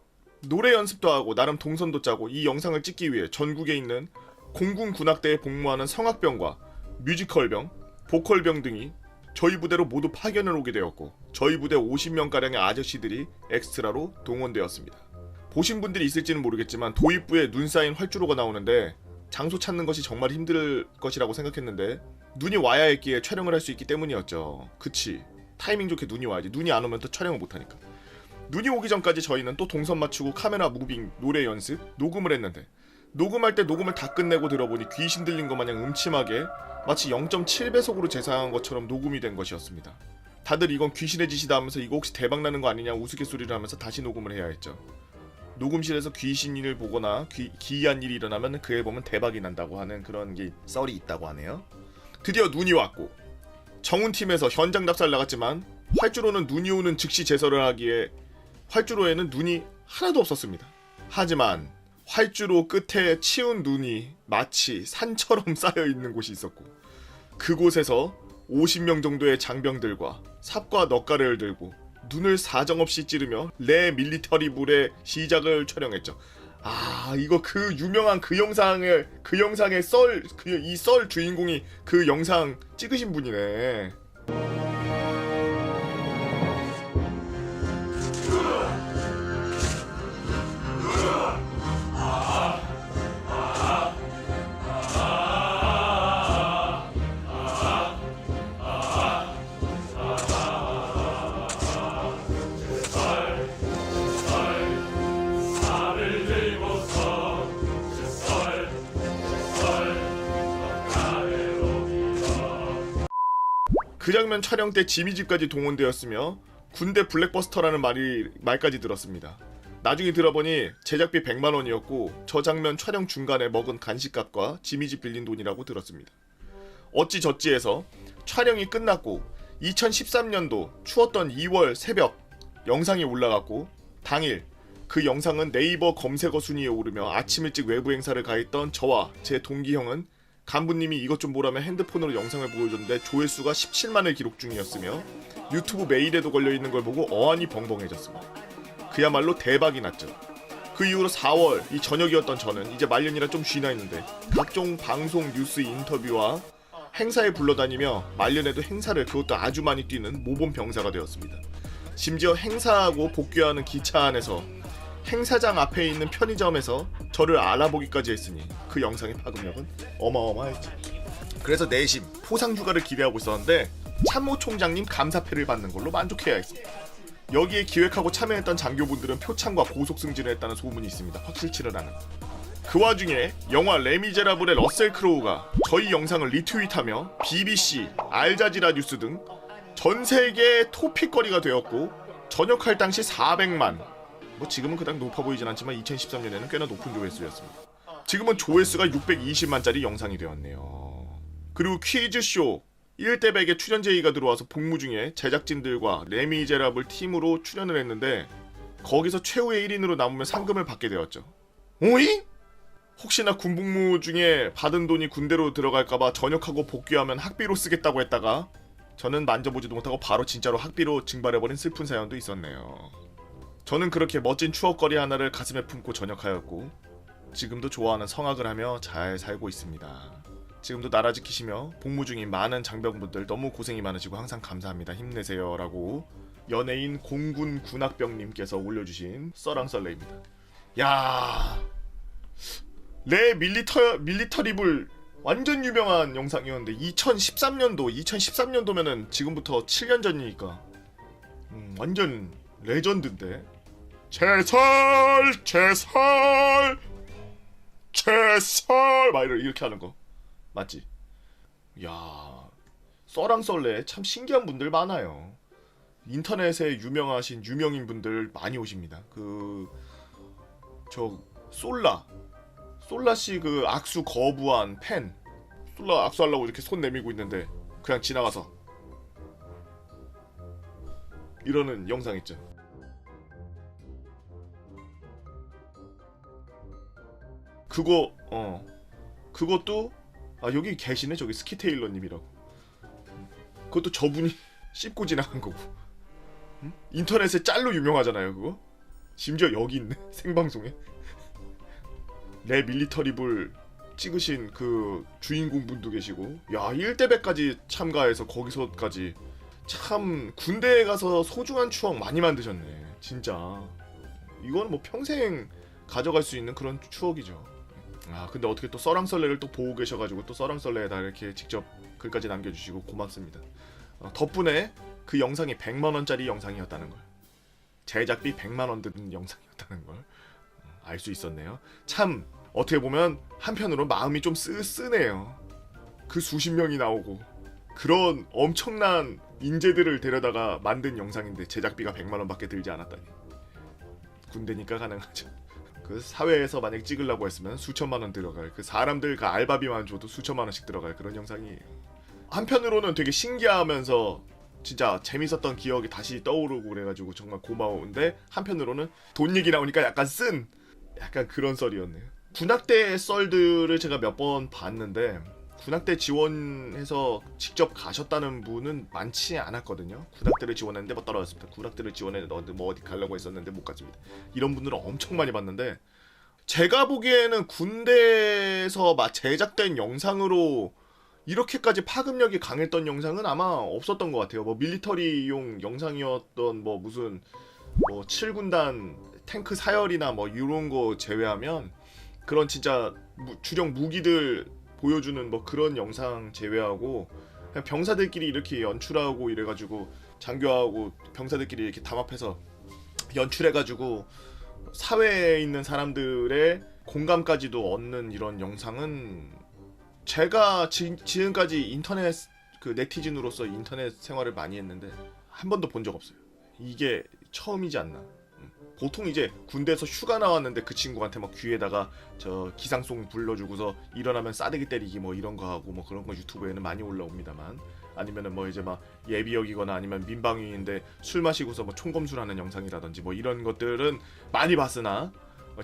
노래 연습도 하고 나름 동선도 짜고 이 영상을 찍기 위해 전국에 있는 공군 군악대에 복무하는 성악병과 뮤지컬병, 보컬병 등이 저희 부대로 모두 파견을 오게 되었고 저희 부대 50명가량의 아저씨들이 엑스트라로 동원되었습니다. 보신 분들이 있을지는 모르겠지만 도입부에 눈 쌓인 활주로가 나오는데 장소 찾는 것이 정말 힘들 것이라고 생각했는데 눈이 와야 했기에 촬영을 할 수 있기 때문이었죠. 그치, 타이밍 좋게 눈이 와야지. 눈이 안 오면 또 촬영을 못하니까. 눈이 오기 전까지 저희는 또 동선 맞추고 카메라 무빙, 노래 연습, 녹음을 했는데 녹음할 때 녹음을 다 끝내고 들어보니 귀신 들린 것 마냥 음침하게 마치 0.7배속으로 재생한 것처럼 녹음이 된 것이었습니다. 다들 이건 귀신의 짓이다 하면서 이거 혹시 대박나는 거 아니냐 우스갯소리를 하면서 다시 녹음을 해야 했죠. 녹음실에서 귀신을 보거나 기이한 일이 일어나면 그 앨범은 대박이 난다고 하는 그런 게 썰이 있다고 하네요. 드디어 눈이 왔고 정훈팀에서 현장 답사를 나갔지만 활주로는 눈이 오는 즉시 제설을 하기에 활주로에는 눈이 하나도 없었습니다. 하지만 활주로 끝에 치운 눈이 마치 산처럼 쌓여있는 곳이 있었고 그곳에서 50명 정도의 장병들과 삽과 넛가래를 들고 눈을 사정없이 찌르며 레 밀리터리불의 시작을 촬영했죠. 아, 이거 그 유명한 그 영상의 이 썰 주인공이 그 영상 찍으신 분이네. 그 장면 촬영 때 지미집까지 동원되었으며 군대 블랙버스터라는 말까지 들었습니다. 나중에 들어보니 제작비 100만원이었고 저 장면 촬영 중간에 먹은 간식값과 지미집 빌린 돈이라고 들었습니다. 어찌저찌 해서 촬영이 끝났고 2013년도 추웠던 2월 새벽 영상이 올라갔고 당일 그 영상은 네이버 검색어 순위에 오르며 아침 일찍 외부 행사를 가했던 저와 제 동기 형은 간부님이 이것 좀 보라며 핸드폰으로 영상을 보여줬는데 조회수가 17만을 기록 중이었으며 유튜브 메일에도 걸려있는 걸 보고 어안이 벙벙해졌습니다. 그야말로 대박이 났죠. 그 이후로 4월 이 저녁이었던 저는 이제 말년이라 좀 쉬나 했는데 각종 방송 뉴스 인터뷰와 행사에 불러다니며 말년에도 행사를 그것도 아주 많이 뛰는 모범 병사가 되었습니다. 심지어 행사하고 복귀하는 기차 안에서 행사장 앞에 있는 편의점에서 저를 알아보기까지 했으니 그 영상의 파급력은 어마어마했죠. 그래서 내심 포상휴가를 기대하고 있었는데 참모총장님 감사패를 받는 걸로 만족해야 했습니다. 여기에 기획하고 참여했던 장교분들은 표창과 고속승진을 했다는 소문이 있습니다. 확실치를 않은. 그 와중에 영화 레미제라블의 러셀 크로우가 저희 영상을 리트윗하며 BBC, 알자지라 뉴스 등 전세계 토픽거리가 되었고 전역할 당시 400만 지금은 그닥 높아 보이진 않지만 2013년에는 꽤나 높은 조회수였습니다. 지금은 조회수가 620만짜리 영상이 되었네요. 그리고 퀴즈쇼 1대 100에 출연 제의가 들어와서 복무 중에 제작진들과 레미제라블 팀으로 출연을 했는데 거기서 최후의 1인으로 남으면 상금을 받게 되었죠. 오이? 혹시나 군복무 중에 받은 돈이 군대로 들어갈까봐 전역하고 복귀하면 학비로 쓰겠다고 했다가 저는 만져보지도 못하고 바로 진짜로 학비로 증발해버린 슬픈 사연도 있었네요. 저는 그렇게 멋진 추억거리 하나를 가슴에 품고 전역하였고 지금도 좋아하는 성악을 하며 잘 살고 있습니다. 지금도 나라 지키시며 복무 중인 많은 장병분들 너무 고생이 많으시고 항상 감사합니다. 힘내세요 라고 연예인 공군 군악병님께서 올려주신 썰랑썰레입니다. 야, 레 밀리터리불 완전 유명한 영상이었는데 2013년도면은 지금부터 7년 전이니까 완전 레전드인데. 제설 최설 막 이렇게 하는 거 맞지? 야, 썰랑썰레 참 신기한 분들 많아요. 인터넷에 유명하신 유명인 분들 많이 오십니다. 저 솔라 씨 그 악수 거부한 팬, 솔라 악수하려고 이렇게 손 내밀고 있는데 그냥 지나가서 이러는 영상 있죠. 그것도 여기 계시네. 저기 스키테일러님이라고. 그것도 저분이 씹고 지나간 거고. 응? 인터넷에 짤로 유명하잖아요 그거. 심지어 여기 있네. 생방송에 내 밀리터리볼 찍으신 그 주인공 분도 계시고. 야, 1대100까지 참가해서 거기서까지 참 군대에 가서 소중한 추억 많이 만드셨네 진짜. 이건 뭐 평생 가져갈 수 있는 그런 추억이죠. 근데 어떻게 또 썰랑썰레를 또 보고 계셔가지고 또 썰랑썰레에다 이렇게 직접 글까지 남겨주시고 고맙습니다. 덕분에 그 영상이 100만원짜리 영상이었다는 걸, 제작비 100만원 드는 영상이었다는 걸 알 수 있었네요. 참 어떻게 보면 한편으로 마음이 좀 쓰네요. 그 수십 명이 나오고 그런 엄청난 인재들을 데려다가 만든 영상인데 제작비가 100만원밖에 들지 않았다니. 군대니까 가능하죠. 그 사회에서 만약 찍으려고 했으면 수천만원 들어갈, 그 사람들 그 알바비만 줘도 수천만원씩 들어갈 그런 영상이에요. 한편으로는 되게 신기하면서 진짜 재밌었던 기억이 다시 떠오르고 그래가지고 정말 고마운데, 한편으로는 돈 얘기 나오니까 약간 그런 썰이었네요. 군악대 썰들을 제가 몇 번 봤는데 군악대 지원해서 직접 가셨다는 분은 많지 않았거든요. 군악대를 지원했는데 뭐 떨어졌습니다. 군악대를 지원했는데 뭐 어디 가려고 했었는데 못 갔습니다. 이런 분들은 엄청 많이 봤는데, 제가 보기에는 군대에서 막 제작된 영상으로 이렇게까지 파급력이 강했던 영상은 아마 없었던 것 같아요. 뭐 밀리터리용 영상이었던 뭐 무슨 뭐 7군단 탱크 사열이나 뭐 이런 거 제외하면, 그런 진짜 주력 무기들 보여주는 뭐 그런 영상 제외하고 그냥 병사들끼리 이렇게 연출하고 이래가지고, 장교하고 병사들끼리 이렇게 담합해서 연출해가지고 사회에 있는 사람들의 공감까지도 얻는 이런 영상은 제가 지금까지 인터넷 그 네티즌으로서 인터넷 생활을 많이 했는데 한 번도 본 적 없어요. 이게 처음이지 않나. 보통 이제 군대에서 휴가 나왔는데 그 친구한테 막 귀에다가 저 기상송 불러주고서 일어나면 싸대기 때리기 뭐 이런 거 하고 뭐 그런 거 유튜브에는 많이 올라옵니다만, 아니면은 뭐 이제 막 예비역이거나 아니면 민방위인데 술 마시고서 뭐 총검술하는 영상이라든지 뭐 이런 것들은 많이 봤으나,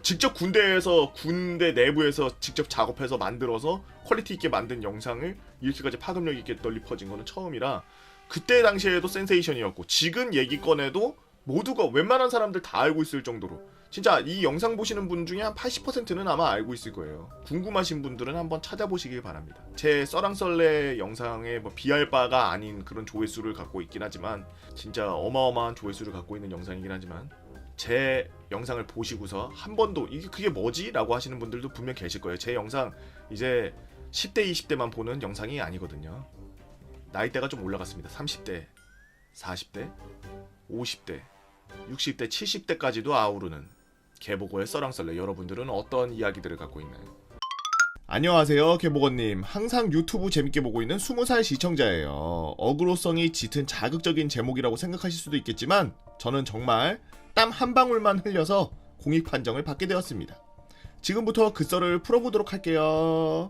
직접 군대에서 군대 내부에서 직접 작업해서 만들어서 퀄리티 있게 만든 영상을 이렇게까지 파급력 있게 널리 퍼진 거는 처음이라, 그때 당시에도 센세이션이었고 지금 얘기 꺼내도 모두가 웬만한 사람들 다 알고 있을 정도로, 진짜 이 영상 보시는 분 중에 한 80%는 아마 알고 있을 거예요. 궁금하신 분들은 한번 찾아보시길 바랍니다. 제 썰랑썰레 영상에 뭐 비할 바가 아닌 그런 조회수를 갖고 있긴 하지만, 진짜 어마어마한 조회수를 갖고 있는 영상이긴 하지만, 제 영상을 보시고서 한 번도 그게 뭐지? 라고 하시는 분들도 분명 계실 거예요. 제 영상 이제 10대 20대만 보는 영상이 아니거든요. 나이대가 좀 올라갔습니다. 30대, 40대, 50대, 60대, 70대까지도 아우르는 개보고의 썰랑썰레. 여러분들은 어떤 이야기들을 갖고 있나요? 안녕하세요, 개보고님. 항상 유튜브 재밌게 보고 있는 20살 시청자예요. 어그로성이 짙은 자극적인 제목이라고 생각하실 수도 있겠지만, 저는 정말 땀 한 방울만 흘려서 공익 판정을 받게 되었습니다. 지금부터 그 썰을 풀어보도록 할게요.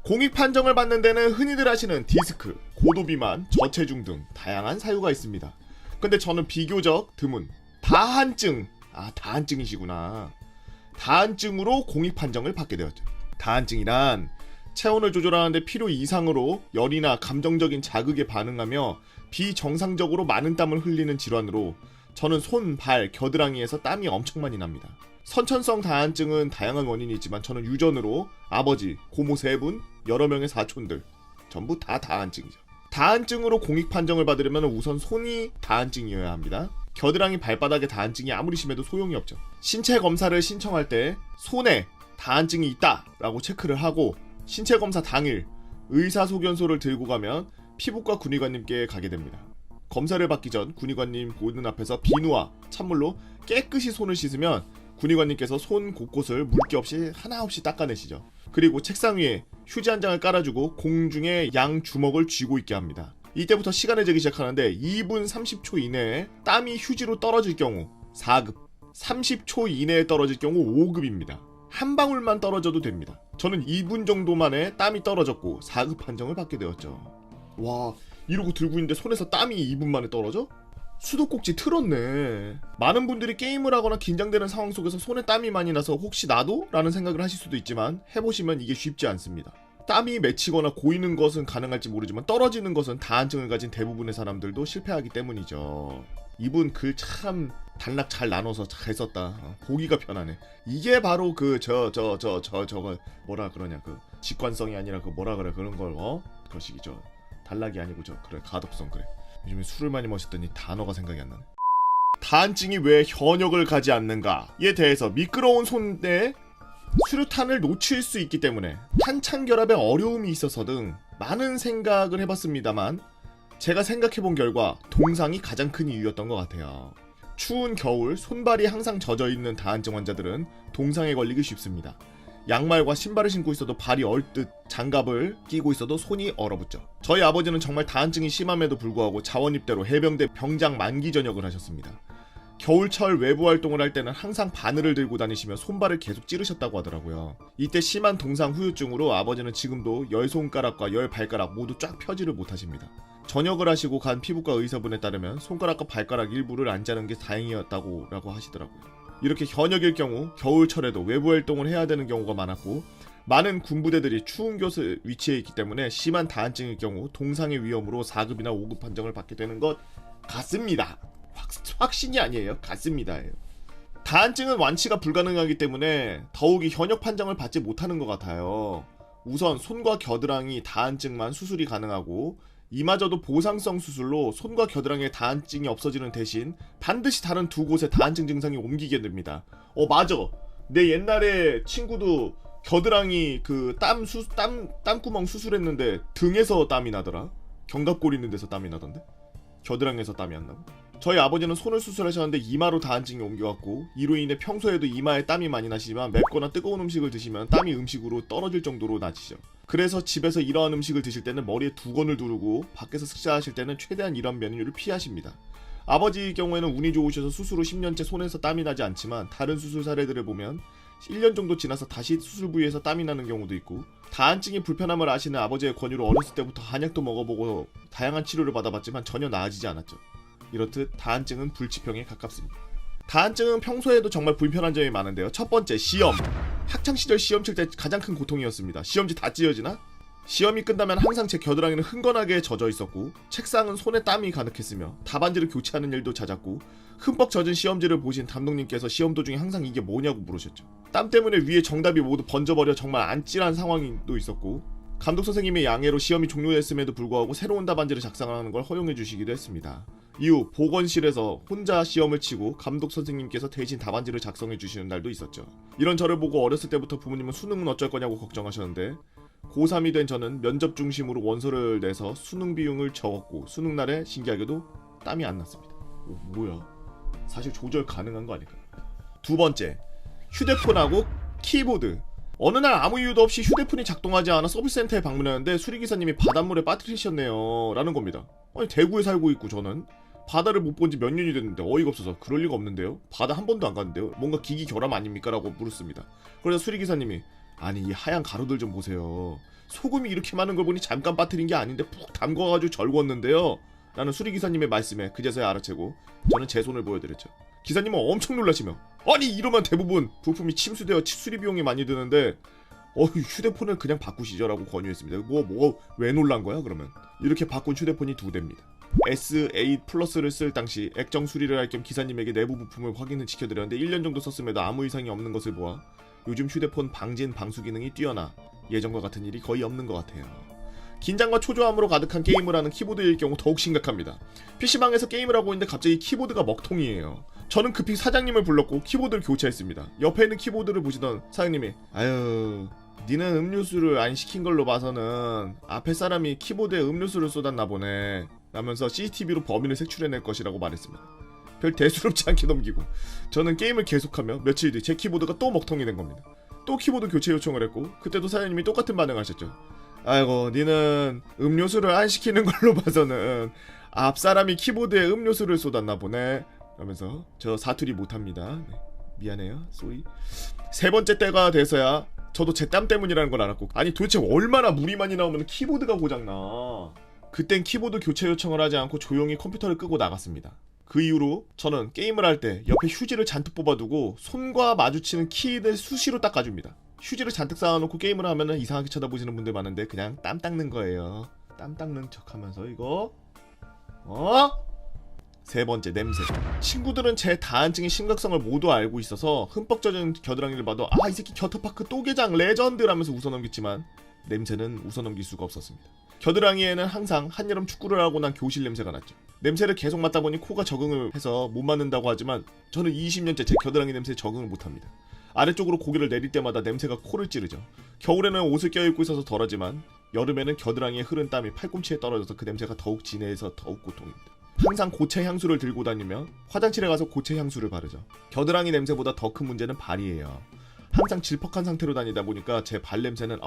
공익 판정을 받는 데는 흔히들 하시는 디스크, 고도비만, 저체중 등 다양한 사유가 있습니다. 근데 저는 비교적 드문 다한증, 다한증이시구나. 다한증으로 공익 판정을 받게 되었죠. 다한증이란 체온을 조절하는데 필요 이상으로 열이나 감정적인 자극에 반응하며 비정상적으로 많은 땀을 흘리는 질환으로, 저는 손, 발, 겨드랑이에서 땀이 엄청 많이 납니다. 선천성 다한증은 다양한 원인이 있지만 저는 유전으로 아버지, 고모 3분, 여러 명의 사촌들 전부 다 다한증이죠. 다한증으로 공익 판정을 받으려면 우선 손이 다한증이어야 합니다. 겨드랑이 발바닥에 다한증이 아무리 심해도 소용이 없죠. 신체 검사를 신청할 때 손에 다한증이 있다 라고 체크를 하고, 신체 검사 당일 의사소견서를 들고 가면 피부과 군의관님께 가게 됩니다. 검사를 받기 전 군의관님 보는 앞에서 비누와 찬물로 깨끗이 손을 씻으면 군의관님께서 손 곳곳을 물기 없이 하나 없이 닦아내시죠. 그리고 책상 위에 휴지 한 장을 깔아주고 공중에 양 주먹을 쥐고 있게 합니다. 이때부터 시간을 재기 시작하는데 2분 30초 이내에 땀이 휴지로 떨어질 경우 4급, 30초 이내에 떨어질 경우 5급입니다. 한 방울만 떨어져도 됩니다. 저는 2분 정도 만에 땀이 떨어졌고 4급 판정을 받게 되었죠. 와, 이러고 들고 있는데 손에서 땀이 2분 만에 떨어져? 수도꼭지 틀었네. 많은 분들이 게임을 하거나 긴장되는 상황 속에서 손에 땀이 많이 나서 혹시 나도? 라는 생각을 하실 수도 있지만 해보시면 이게 쉽지 않습니다. 땀이 맺히거나 고이는 것은 가능할지 모르지만 떨어지는 것은 다한증을 가진 대부분의 사람들도 실패하기 때문이죠. 이분 글 참 단락 잘 나눠서 잘 썼다. 보기가 편하네. 이게 바로 그 저거 뭐라 그러냐, 그 직관성이 아니라 그 뭐라 그래, 그런 걸 그것이죠. 단락이 아니고 그래, 가독성. 그래. 요즘에 술을 많이 마셨더니 단어가 생각이 안 나네. 다한증이 왜 현역을 가지 않는가에 대해서 미끄러운 손에 수류탄을 놓칠 수 있기 때문에 탄창 결합에 어려움이 있어서 등 많은 생각을 해봤습니다만 제가 생각해본 결과 동상이 가장 큰 이유였던 것 같아요. 추운 겨울 손발이 항상 젖어있는 다한증 환자들은 동상에 걸리기 쉽습니다. 양말과 신발을 신고 있어도 발이 얼듯 장갑을 끼고 있어도 손이 얼어붙죠. 저희 아버지는 정말 다한증이 심함에도 불구하고 자원입대로 해병대 병장 만기 전역을 하셨습니다. 겨울철 외부 활동을 할 때는 항상 바늘을 들고 다니시며 손발을 계속 찌르셨다고 하더라고요. 이때 심한 동상 후유증으로 아버지는 지금도 열 손가락과 열 발가락 모두 쫙 펴지를 못하십니다. 전역을 하시고 간 피부과 의사분에 따르면 손가락과 발가락 일부를 안 자른 게 다행이었다고 하시더라고요. 이렇게 현역일 경우 겨울철에도 외부 활동을 해야 되는 경우가 많았고 많은 군부대들이 추운 곳에 위치해 있기 때문에 심한 다한증일 경우 동상의 위험으로 4급이나 5급 판정을 받게 되는 것 같습니다. 확신이 아니에요. 같습니다예요. 다한증은 완치가 불가능하기 때문에 더욱이 현역 판정을 받지 못하는 것 같아요. 우선 손과 겨드랑이 다한증만 수술이 가능하고 이마저도 보상성 수술로 손과 겨드랑이의 다한증이 없어지는 대신 반드시 다른 두 곳에 다한증 증상이 옮기게 됩니다. 맞아. 내 옛날에 친구도 겨드랑이 그 땀구멍 수술했는데 등에서 땀이 나더라. 견갑골 있는 데서 땀이 나던데? 겨드랑이에서 땀이 안 나고? 저희 아버지는 손을 수술하셨는데 이마로 다한증이 옮겨왔고 이로 인해 평소에도 이마에 땀이 많이 나시지만 맵거나 뜨거운 음식을 드시면 땀이 음식으로 떨어질 정도로 나시죠. 그래서 집에서 이러한 음식을 드실 때는 머리에 두건을 두르고 밖에서 식사하실 때는 최대한 이런 메뉴를 피하십니다. 아버지의 경우에는 운이 좋으셔서 수술 후 10년째 손에서 땀이 나지 않지만 다른 수술 사례들을 보면 1년 정도 지나서 다시 수술 부위에서 땀이 나는 경우도 있고 다한증이 불편함을 아시는 아버지의 권유로 어렸을 때부터 한약도 먹어보고 다양한 치료를 받아봤지만 전혀 나아지지 않았죠. 이렇듯 다한증은 불치병에 가깝습니다. 다한증은 평소에도 정말 불편한 점이 많은데요. 첫 번째, 시험. 학창시절 시험 칠 때 가장 큰 고통이었습니다. 시험지 다 찢어지나? 시험이 끝나면 항상 제 겨드랑이는 흥건하게 젖어 있었고 책상은 손에 땀이 가득했으며 답안지를 교체하는 일도 잦았고 흠뻑 젖은 시험지를 보신 감독님께서 시험 도중에 항상 이게 뭐냐고 물으셨죠. 땀 때문에 위에 정답이 모두 번져버려 정말 안찔한 상황도 있었고 감독 선생님의 양해로 시험이 종료됐음에도 불구하고 새로운 답안지를 작성하는 걸 허용해 주시기도 했습니다. 이후 보건실에서 혼자 시험을 치고 감독 선생님께서 대신 답안지를 작성해 주시는 날도 있었죠. 이런 저를 보고 어렸을 때부터 부모님은 수능은 어쩔 거냐고 걱정하셨는데 고3이 된 저는 면접 중심으로 원서를 내서 수능 비용을 적었고 수능날에 신기하게도 땀이 안 났습니다. 뭐야? 사실 조절 가능한 거 아닐까? 두 번째, 휴대폰하고 키보드. 어느 날 아무 이유도 없이 휴대폰이 작동하지 않아 서비스센터에 방문했는데 수리기사님이 바닷물에 빠뜨리셨네요 라는 겁니다. 아니 대구에 살고 있고 저는 바다를 못 본 지 몇 년이 됐는데 어이가 없어서 그럴 리가 없는데요. 바다 한 번도 안 갔는데요. 뭔가 기기 결함 아닙니까? 라고 물었습니다. 그래서 수리기사님이 아니 이 하얀 가루들 좀 보세요. 소금이 이렇게 많은 걸 보니 잠깐 빠뜨린 게 아닌데 푹 담궈가지고 절구었는데요 라는 수리기사님의 말씀에 그제서야 알아채고 저는 제 손을 보여드렸죠. 기사님은 엄청 놀라시며 아니 이러면 대부분 부품이 침수되어 수리 비용이 많이 드는데 휴대폰을 그냥 바꾸시죠 라고 권유했습니다. 왜 놀란 거야 그러면? 이렇게 바꾼 휴대폰이 2대입니다. S8 플러스를 쓸 당시 액정 수리를 할 겸 기사님에게 내부 부품을 확인을 지켜드렸는데 1년 정도 썼음에도 아무 이상이 없는 것을 보아 요즘 휴대폰 방진 방수 기능이 뛰어나 예전과 같은 일이 거의 없는 것 같아요. 긴장과 초조함으로 가득한 게임을 하는 키보드일 경우 더욱 심각합니다. PC방에서 게임을 하고 있는데 갑자기 키보드가 먹통이에요. 저는 급히 사장님을 불렀고 키보드를 교체했습니다. 옆에 있는 키보드를 보시던 사장님이 아유 니는 음료수를 안 시킨 걸로 봐서는 앞에 사람이 키보드에 음료수를 쏟았나 보네 라면서 CCTV로 범인을 색출해낼 것이라고 말했습니다. 별 대수롭지 않게 넘기고 저는 게임을 계속하며 며칠 뒤 제 키보드가 또 먹통이 된 겁니다. 또 키보드 교체 요청을 했고 그때도 사장님이 똑같은 반응하셨죠. 아이고 니는 음료수를 안 시키는 걸로 봐서는 앞사람이 키보드에 음료수를 쏟았나 보네 하면서 저 사투리 못합니다. 네, 미안해요. 쏘리. 세 번째 때가 돼서야 저도 제 땀 때문이라는 걸 알았고 아니 도대체 얼마나 물이 많이 나오면 키보드가 고장나. 그땐 키보드 교체 요청을 하지 않고 조용히 컴퓨터를 끄고 나갔습니다. 그 이후로 저는 게임을 할 때 옆에 휴지를 잔뜩 뽑아두고 손과 마주치는 키를 수시로 닦아줍니다. 휴지를 잔뜩 쌓아놓고 게임을 하면은 이상하게 쳐다보시는 분들 많은데 그냥 땀 닦는 거예요. 땀 닦는 척하면서 이거 세 번째, 냄새. 친구들은 제 다한증의 심각성을 모두 알고 있어서 흠뻑 젖은 겨드랑이를 봐도 아 이 새끼 겨터파크 또개장 레전드라면서 웃어넘겼지만 냄새는 웃어넘길 수가 없었습니다. 겨드랑이에는 항상 한여름 축구를 하고 난 교실 냄새가 났죠. 냄새를 계속 맡다 보니 코가 적응을 해서 못 맡는다고 하지만 저는 20년째 제 겨드랑이 냄새에 적응을 못합니다. 아래쪽으로 고개를 내릴 때마다 냄새가 코를 찌르죠. 겨울에는 옷을 껴입고 있어서 덜하지만 여름에는 겨드랑이에 흐른 땀이 팔꿈치에 떨어져서 그 냄새가 더욱 진해서 더욱 고통입니다. 항상 고체 향수를 들고 다니며 화장실에 가서 고체 향수를 바르죠. 겨드랑이 냄새보다 더 큰 문제는 발이에요. 항상 질퍽한 상태로 다니다 보니까 제 발 냄새는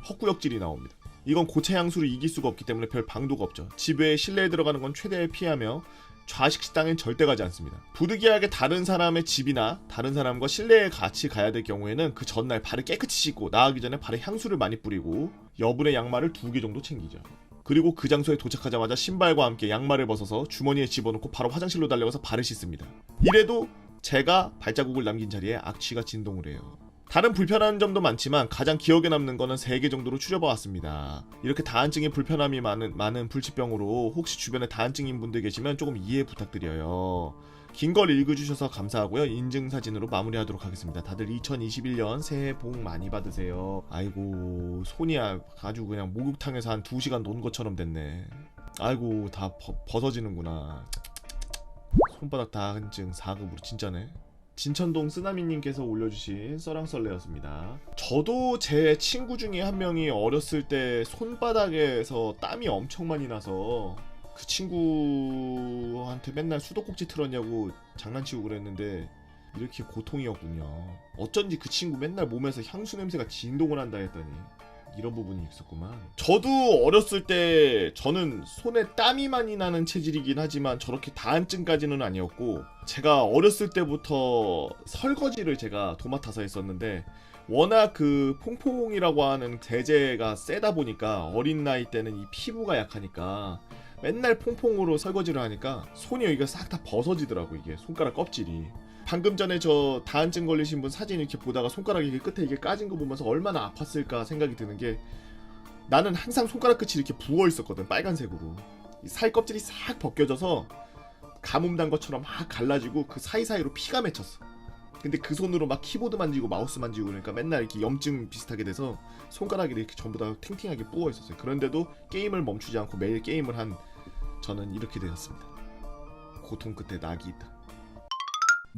헛구역질이 나옵니다. 이건 고체 향수를 이길 수가 없기 때문에 별 방도가 없죠. 집 외에 실내에 들어가는 건 최대한 피하며 좌식 식당엔 절대 가지 않습니다. 부득이하게 다른 사람의 집이나 다른 사람과 실내에 같이 가야 될 경우에는 그 전날 발을 깨끗이 씻고 나가기 전에 발에 향수를 많이 뿌리고 여분의 양말을 2개 정도 챙기죠. 그리고 그 장소에 도착하자마자 신발과 함께 양말을 벗어서 주머니에 집어넣고 바로 화장실로 달려가서 발을 씻습니다. 이래도 제가 발자국을 남긴 자리에 악취가 진동을 해요. 다른 불편한 점도 많지만 가장 기억에 남는 거는 3개 정도로 추려봐왔습니다. 이렇게 다한증의 불편함이 많은 불치병으로 혹시 주변에 다한증인 분들 계시면 조금 이해 부탁드려요. 긴 걸 읽어주셔서 감사하고요. 인증사진으로 마무리하도록 하겠습니다. 다들 2021년 새해 복 많이 받으세요. 아이고 손이 아주 그냥 목욕탕에서 한 2시간 논 것처럼 됐네. 아이고 다 벗어지는구나. 손바닥 다한증 4급으로 진짜네. 진천동 쓰나미님께서 올려주신 썰랑썰레였습니다. 저도 제 친구 중에 한 명이 어렸을 때 손바닥에서 땀이 엄청 많이 나서 그 친구한테 맨날 수도꼭지 틀었냐고 장난치고 그랬는데 이렇게 고통이었군요. 어쩐지 그 친구 맨날 몸에서 향수 냄새가 진동을 한다 했더니 이런 부분이 있었구만. 저도 어렸을 때 저는 손에 땀이 많이 나는 체질이긴 하지만 저렇게 다한증까지는 아니었고 제가 어렸을 때부터 설거지를 제가 도맡아서 했었는데 워낙 그 퐁퐁이라고 하는 대제가 세다 보니까 어린 나이 때는 이 피부가 약하니까 맨날 퐁퐁으로 설거지를 하니까 손이 여기가 싹 다 벗어지더라고. 이게 손가락 껍질이. 방금 전에 저 다한증 걸리신 분 사진 이렇게 보다가 손가락 이게 끝에 이게 까진 거 보면서 얼마나 아팠을까 생각이 드는 게 나는 항상 손가락 끝이 이렇게 부어 있었거든. 빨간색으로 이 살 껍질이 싹 벗겨져서 가뭄 단 것처럼 막 갈라지고 그 사이사이로 피가 맺혔어. 근데 그 손으로 막 키보드 만지고 마우스 만지고 그러니까 맨날 이렇게 염증 비슷하게 돼서 손가락이 이렇게 전부 다 탱탱하게 부어 있었어요. 그런데도 게임을 멈추지 않고 매일 게임을 한 저는 이렇게 되었습니다. 고통 끝에 낙이 있다.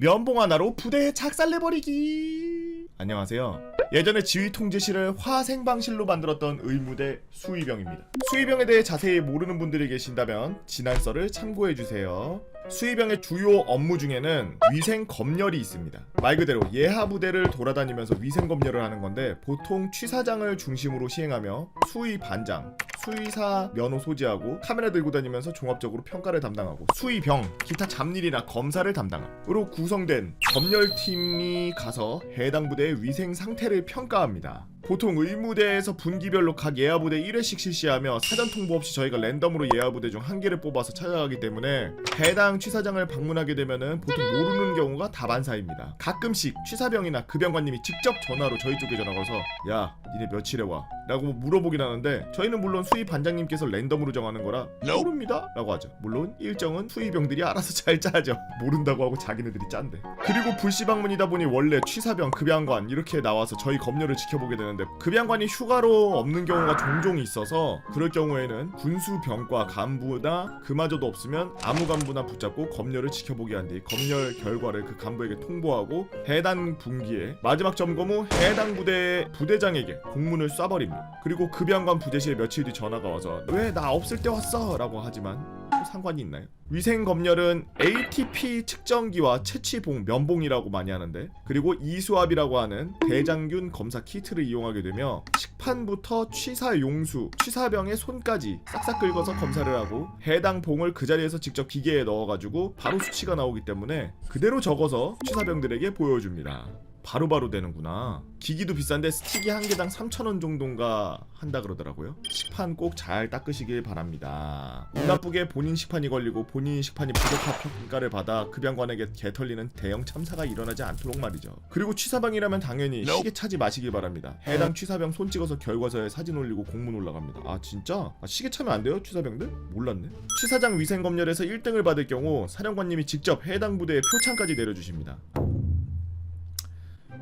면봉 하나로 부대에 작살내버리기. 안녕하세요. 예전에 지휘 통제실을 화생방실로 만들었던 의무대 수의병입니다. 수의병에 대해 자세히 모르는 분들이 계신다면 지난 썰을 참고해주세요. 수의병의 주요 업무 중에는 위생 검열이 있습니다. 말 그대로 예하 부대를 돌아다니면서 위생 검열을 하는 건데 보통 취사장을 중심으로 시행하며 수의 반장, 수의사 면허 소지하고 카메라 들고 다니면서 종합적으로 평가를 담당하고 수의병, 기타 잡일이나 검사를 담당으로 구성된 검열팀이 가서 해당 부대의 위생 상태를 평가합니다. 보통 의무대에서 분기별로 각 예하부대 1회씩 실시하며 사전 통보 없이 저희가 랜덤으로 예하부대 중 한 개를 뽑아서 찾아가기 때문에 해당 취사장을 방문하게 되면은 보통 모르는 경우가 다반사입니다. 가끔씩 취사병이나 급병관님이 직접 전화로 저희 쪽에 전화 걸어서 야 니네 며칠에 와? 라고 물어보긴 하는데 저희는 물론 수의 반장님께서 랜덤으로 정하는 거라 모릅니다 라고 하죠. 물론 일정은 수의병들이 알아서 잘 짜죠. 모른다고 하고 자기네들이 짠데. 그리고 불시방문이다 보니 원래 취사병, 급양관 이렇게 나와서 저희 검열을 지켜보게 되는데 급양관이 휴가로 없는 경우가 종종 있어서 그럴 경우에는 군수병과 간부나 그마저도 없으면 아무 간부나 붙잡고 검열을 지켜보게 한 뒤 검열 결과를 그 간부에게 통보하고 해당 분기에 마지막 점검 후 해당 부대의 부대장에게 공문을 쏴버립니다. 그리고 급양관 부대실에 며칠 뒤 전화가 와서 왜 나 없을 때 왔어? 라고 하지만 상관이 있나요? 위생검열은 ATP 측정기와 채취봉, 면봉이라고 많이 하는데, 그리고 이수압이라고 하는 대장균 검사 키트를 이용하게 되며 식판부터 취사 용수, 취사병의 손까지 싹싹 긁어서 검사를 하고 해당 봉을 그 자리에서 직접 기계에 넣어가지고 바로 수치가 나오기 때문에 그대로 적어서 취사병들에게 보여줍니다. 바로바로 되는구나. 기기도 비싼데 스틱이 한 개당 3,000원 정도인가 한다 그러더라고요. 식판 꼭 잘 닦으시길 바랍니다. 운 나쁘게 본인 식판이 걸리고 본인 식판이 부적합 평가를 받아 급양관에게 개털리는 대형 참사가 일어나지 않도록 말이죠. 그리고 취사병이라면 당연히 시계 차지 마시길 바랍니다. 해당 취사병 손 찍어서 결과서에 사진 올리고 공문 올라갑니다. 아 진짜? 시계 차면 안 돼요? 취사병들? 몰랐네. 취사장 위생검열에서 1등을 받을 경우 사령관님이 직접 해당 부대에 표창까지 내려주십니다.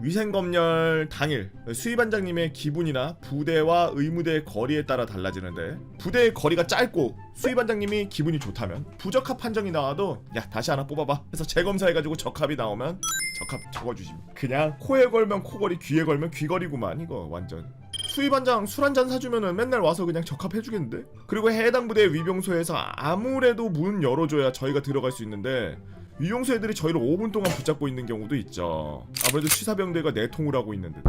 위생검열 당일 수의반장님의 기분이나 부대와 의무대의 거리에 따라 달라지는데, 부대의 거리가 짧고 수의반장님이 기분이 좋다면 부적합 판정이 나와도 야 다시 하나 뽑아봐 해서 재검사해가지고 적합이 나오면 적합 적어주십니다. 그냥 코에 걸면 코걸이, 귀에 걸면 귀걸이구만. 이거 완전 수의반장 술 한잔 사주면은 맨날 와서 그냥 적합해주겠는데? 그리고 해당 부대의 위병소에서 아무래도 문 열어줘야 저희가 들어갈 수 있는데 위용소 애들이 저희를 5분 동안 붙잡고 있는 경우도 있죠. 아무래도 취사병들과 내통을 하고 있는 듯.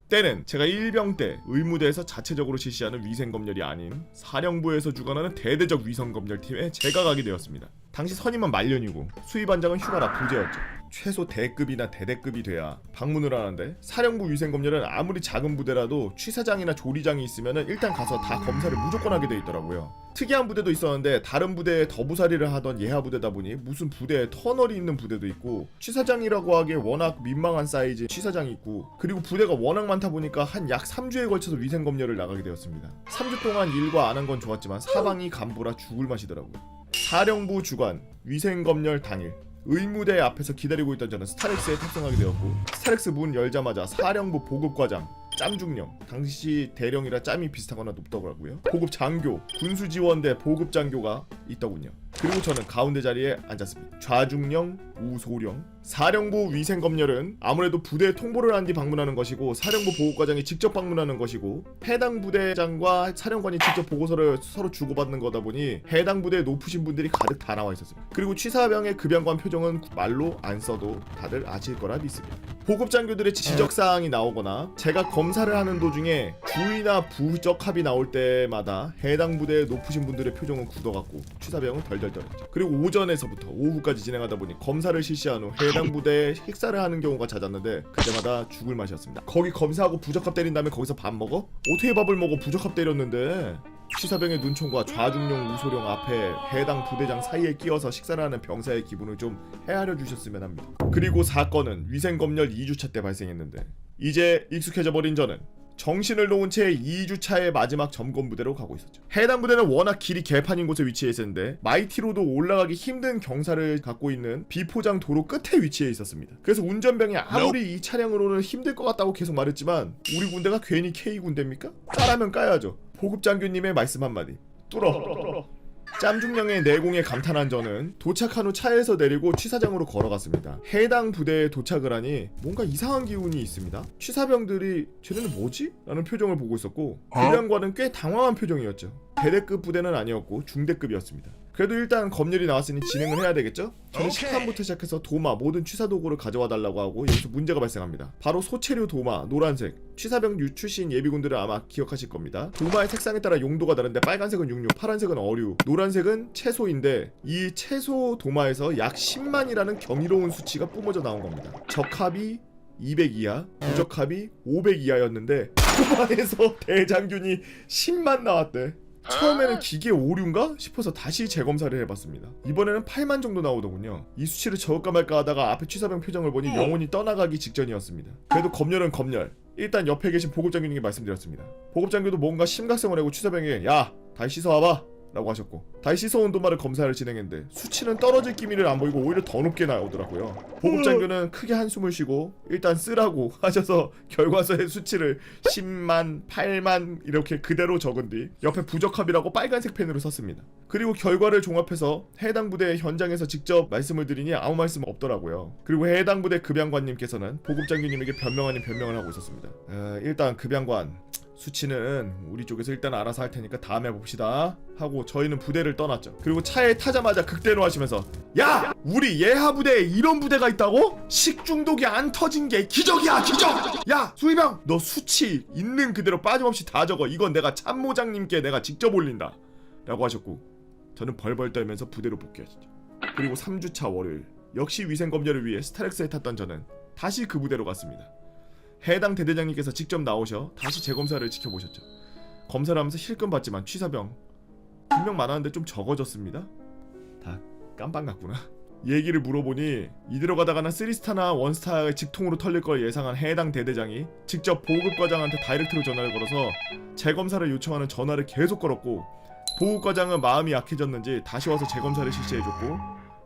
때는 제가 일병 때 의무대에서 자체적으로 실시하는 위생검열이 아닌 사령부에서 주관하는 대대적 위생검열팀에 제가 가게 되었습니다. 당시 선임은 말년이고 수의반장은 휴가라 부재였죠. 최소 대급이나 대대급이 돼야 방문을 하는데, 사령부 위생검열은 아무리 작은 부대라도 취사장이나 조리장이 있으면 일단 가서 다 검사를 무조건 하게 돼 있더라고요. 특이한 부대도 있었는데 다른 부대에 더부살이를 하던 예하 부대다 보니 무슨 부대에 터널이 있는 부대도 있고, 취사장이라고 하기에 워낙 민망한 사이즈 취사장이 있고, 그리고 부대가 워낙 많다 보니까 한 약 3주에 걸쳐서 위생검열을 나가게 되었습니다. 3주 동안 일과 안 한 건 좋았지만 사방이 간부라 죽을 맛이더라고요. 사령부 주관 위생검열 당일 의무대 앞에서 기다리고 있던 저는 스타렉스에 탑승하게 되었고, 스타렉스 문 열자마자 사령부 보급과장, 짬중령, 당시 대령이라 짬이 비슷하거나 높더라고요. 보급장교, 군수지원대 보급장교가 있더군요. 그리고 저는 가운데 자리에 앉았습니다. 좌중령, 우소령. 사령부 위생검열은 아무래도 부대에 통보를 한 뒤 방문하는 것이고, 사령부 보급과장이 직접 방문하는 것이고, 해당 부대장과 사령관이 직접 보고서를 서로 주고받는 거다 보니 해당 부대에 높으신 분들이 가득 다 나와 있었습니다. 그리고 취사병의 급양관 표정은 말로 안 써도 다들 아실 거라 믿습니다. 보급장교들의 지적사항이 나오거나 제가 검사를 하는 도중에 주의나 부적합이 나올 때마다 해당 부대의 높으신 분들의 표정은 굳어갔고 취사병은 덜덜덜했죠. 그리고 오전에서부터 오후까지 진행하다 보니 검사를 실시한 후 해당 부대에 식사를 하는 경우가 잦았는데 그때마다 죽을 맛이었습니다. 거기 검사하고 부적합 때린 다음에 거기서 밥 먹어? 어떻게 밥을 먹어? 부적합 때렸는데. 취사병의 눈총과 좌중령 우소령 앞에 해당 부대장 사이에 끼어서 식사를 하는 병사의 기분을 좀 헤아려 주셨으면 합니다. 그리고 사건은 위생검열 2주차 때 발생했는데, 이제 익숙해져 버린 저는 정신을 놓은 채 2주차의 마지막 점검 부대로 가고 있었죠. 해당 부대는 워낙 길이 개판인 곳에 위치해 있었는데 마이티로도 올라가기 힘든 경사를 갖고 있는 비포장 도로 끝에 위치해 있었습니다. 그래서 운전병이 아무리 이 차량으로는 힘들 것 같다고 계속 말했지만 우리 군대가 괜히 K군대입니까? 까라면 까야죠. 보급장교님의 말씀 한마디 뚫어. 짬중령의 내공에 감탄한 저는 도착한 후 차에서 내리고 취사장으로 걸어갔습니다. 해당 부대에 도착을 하니 뭔가 이상한 기운이 있습니다. 취사병들이 쟤네는 뭐지? 라는 표정을 보고 있었고, 부대장관은 꽤 당황한 표정이었죠. 대대급 부대는 아니었고 중대급이었습니다. 그래도 일단 검열이 나왔으니 진행을 해야 되겠죠? 저는 식판부터 시작해서 도마, 모든 취사 도구를 가져와 달라고 하고 여기서 문제가 발생합니다. 바로 소체류 도마, 노란색. 취사병 출신 예비군들은 아마 기억하실 겁니다. 도마의 색상에 따라 용도가 다른데 빨간색은 육류, 파란색은 어류, 노란색은 채소인데 이 채소 도마에서 약 10만이라는 경이로운 수치가 뿜어져 나온 겁니다. 적합이 200 이하, 부적합이 500 이하였는데 도마에서 대장균이 10만 나왔대. 처음에는 기계 오류인가 싶어서 다시 재검사를 해봤습니다. 이번에는 8만 정도 나오더군요. 이 수치를 적을까 말까 하다가 앞에 취사병 표정을 보니 영혼이 떠나가기 직전이었습니다. 그래도 검열은 검열. 일단 옆에 계신 보급장교님께 말씀드렸습니다. 보급장교도 뭔가 심각성을 내고 취사병에게 야 다시 씻어와봐 라고 하셨고, 다시 씻어온 도마를 검사를 진행했는데 수치는 떨어질 기미를 안 보이고 오히려 더 높게 나오더라고요. 보급장교는 크게 한숨을 쉬고 일단 쓰라고 하셔서 결과서의 수치를 10만, 8만 이렇게 그대로 적은 뒤 옆에 부적합이라고 빨간색 펜으로 썼습니다. 그리고 결과를 종합해서 해당 부대 현장에서 직접 말씀을 드리니 아무 말씀 없더라고요. 그리고 해당 부대 급양관님께서는 보급장교님에게 변명 아닌 변명을 하고 있었습니다. 일단 급양관, 수치는 우리 쪽에서 일단 알아서 할 테니까 다음에 봅시다 하고 저희는 부대를 떠났죠. 그리고 차에 타자마자 극대노 하시면서 야! 우리 예하 부대에 이런 부대가 있다고? 식중독이 안 터진 게 기적이야 기적! 야 수희병 너 수치 있는 그대로 빠짐없이 다 적어. 이건 내가 참모장님께 내가 직접 올린다 라고 하셨고 저는 벌벌 떨면서 부대로 복귀하시죠. 그리고 3주차 월요일 역시 위생검열을 위해 스타렉스에 탔던 저는 다시 그 부대로 갔습니다. 해당 대대장님께서 직접 나오셔 다시 재검사를 지켜보셨죠. 검사를 하면서 힐끔 받지만 취사병 분명 많았는데 좀 적어졌습니다. 다 깜빵 같구나. 얘기를 물어보니 이대로 가다가는 3스타나 1스타의 직통으로 털릴 걸 예상한 해당 대대장이 직접 보급과장한테 다이렉트로 전화를 걸어서 재검사를 요청하는 전화를 계속 걸었고 보급과장은 마음이 약해졌는지 다시 와서 재검사를 실시해줬고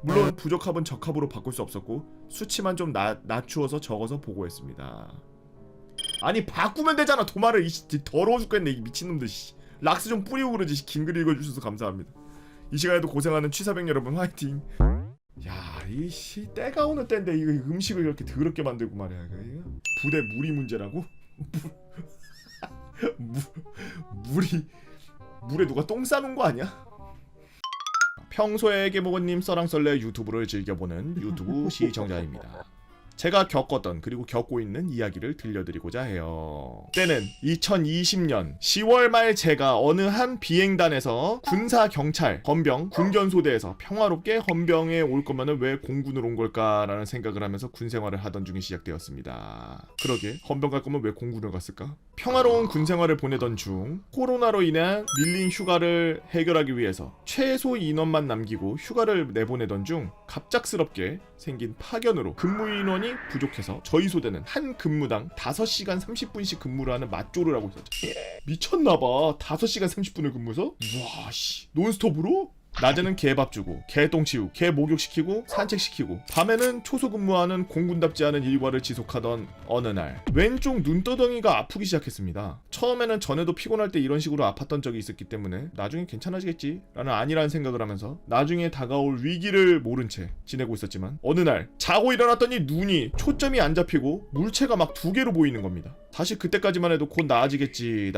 물론 부적합은 적합으로 바꿀 수 없었고 수치만 좀 낮추어서 적어서 보고했습니다. 아니 바꾸면 되잖아 도마를. 이 더러워 죽겠네 이 미친놈들. 락스 좀 뿌리고 그러지. 긴 글 읽어주셔서 감사합니다. 이 시간에도 고생하는 취사병 여러분 화이팅. 야 이씨 때가 오는 때인데 이거 음식을 이렇게 더럽게 만들고 말이야. 이거 부대 물이 문제라고? 물에 누가 똥 싸놓은 거 아니야? 평소에 개모건님 써랑썰레 유튜브를 즐겨보는 유튜브 시청자입니다. 제가 겪었던 그리고 겪고 있는 이야기를 들려드리고자 해요. 때는 2020년 10월 말 제가 어느 한 비행단에서 군사경찰 헌병 군견소대에서 평화롭게 헌병에 올 거면은 왜 공군으로 온 걸까라는 생각을 하면서 군생활을 하던 중에 시작되었습니다. 그러게 헌병 갈 거면 왜 공군을 갔을까? 평화로운 군생활을 보내던 중 코로나로 인한 밀린 휴가를 해결하기 위해서 최소 인원만 남기고 휴가를 내보내던 중 갑작스럽게 생긴 파견으로 근무 인원이 부족해서 저희 소대는 한 근무당 5시간 30분씩 근무를 하는 맞조를 하고 있었죠. 미쳤나봐. 5시간 30분을 근무해서? 우와 씨 논스톱으로? 낮에는 개밥 주고 개똥 치우고 개 목욕시키고 산책시키고 밤에는 초소 근무하는 공군답지 않은 일과를 지속하던 어느 날 왼쪽 눈떠덩이가 아프기 시작했습니다. 처음에는 전에도 피곤할 때 이런 식으로 아팠던 적이 있었기 때문에 나중에 괜찮아지겠지 라는 아니라는 생각을 하면서 나중에 다가올 위기를 모른 채 지내고 있었지만 어느 날 자고 일어났더니 눈이 초점이 안 잡히고 물체가 막 2개로 보이는 겁니다. 사실 그때까지만 해도 곧 나아지겠지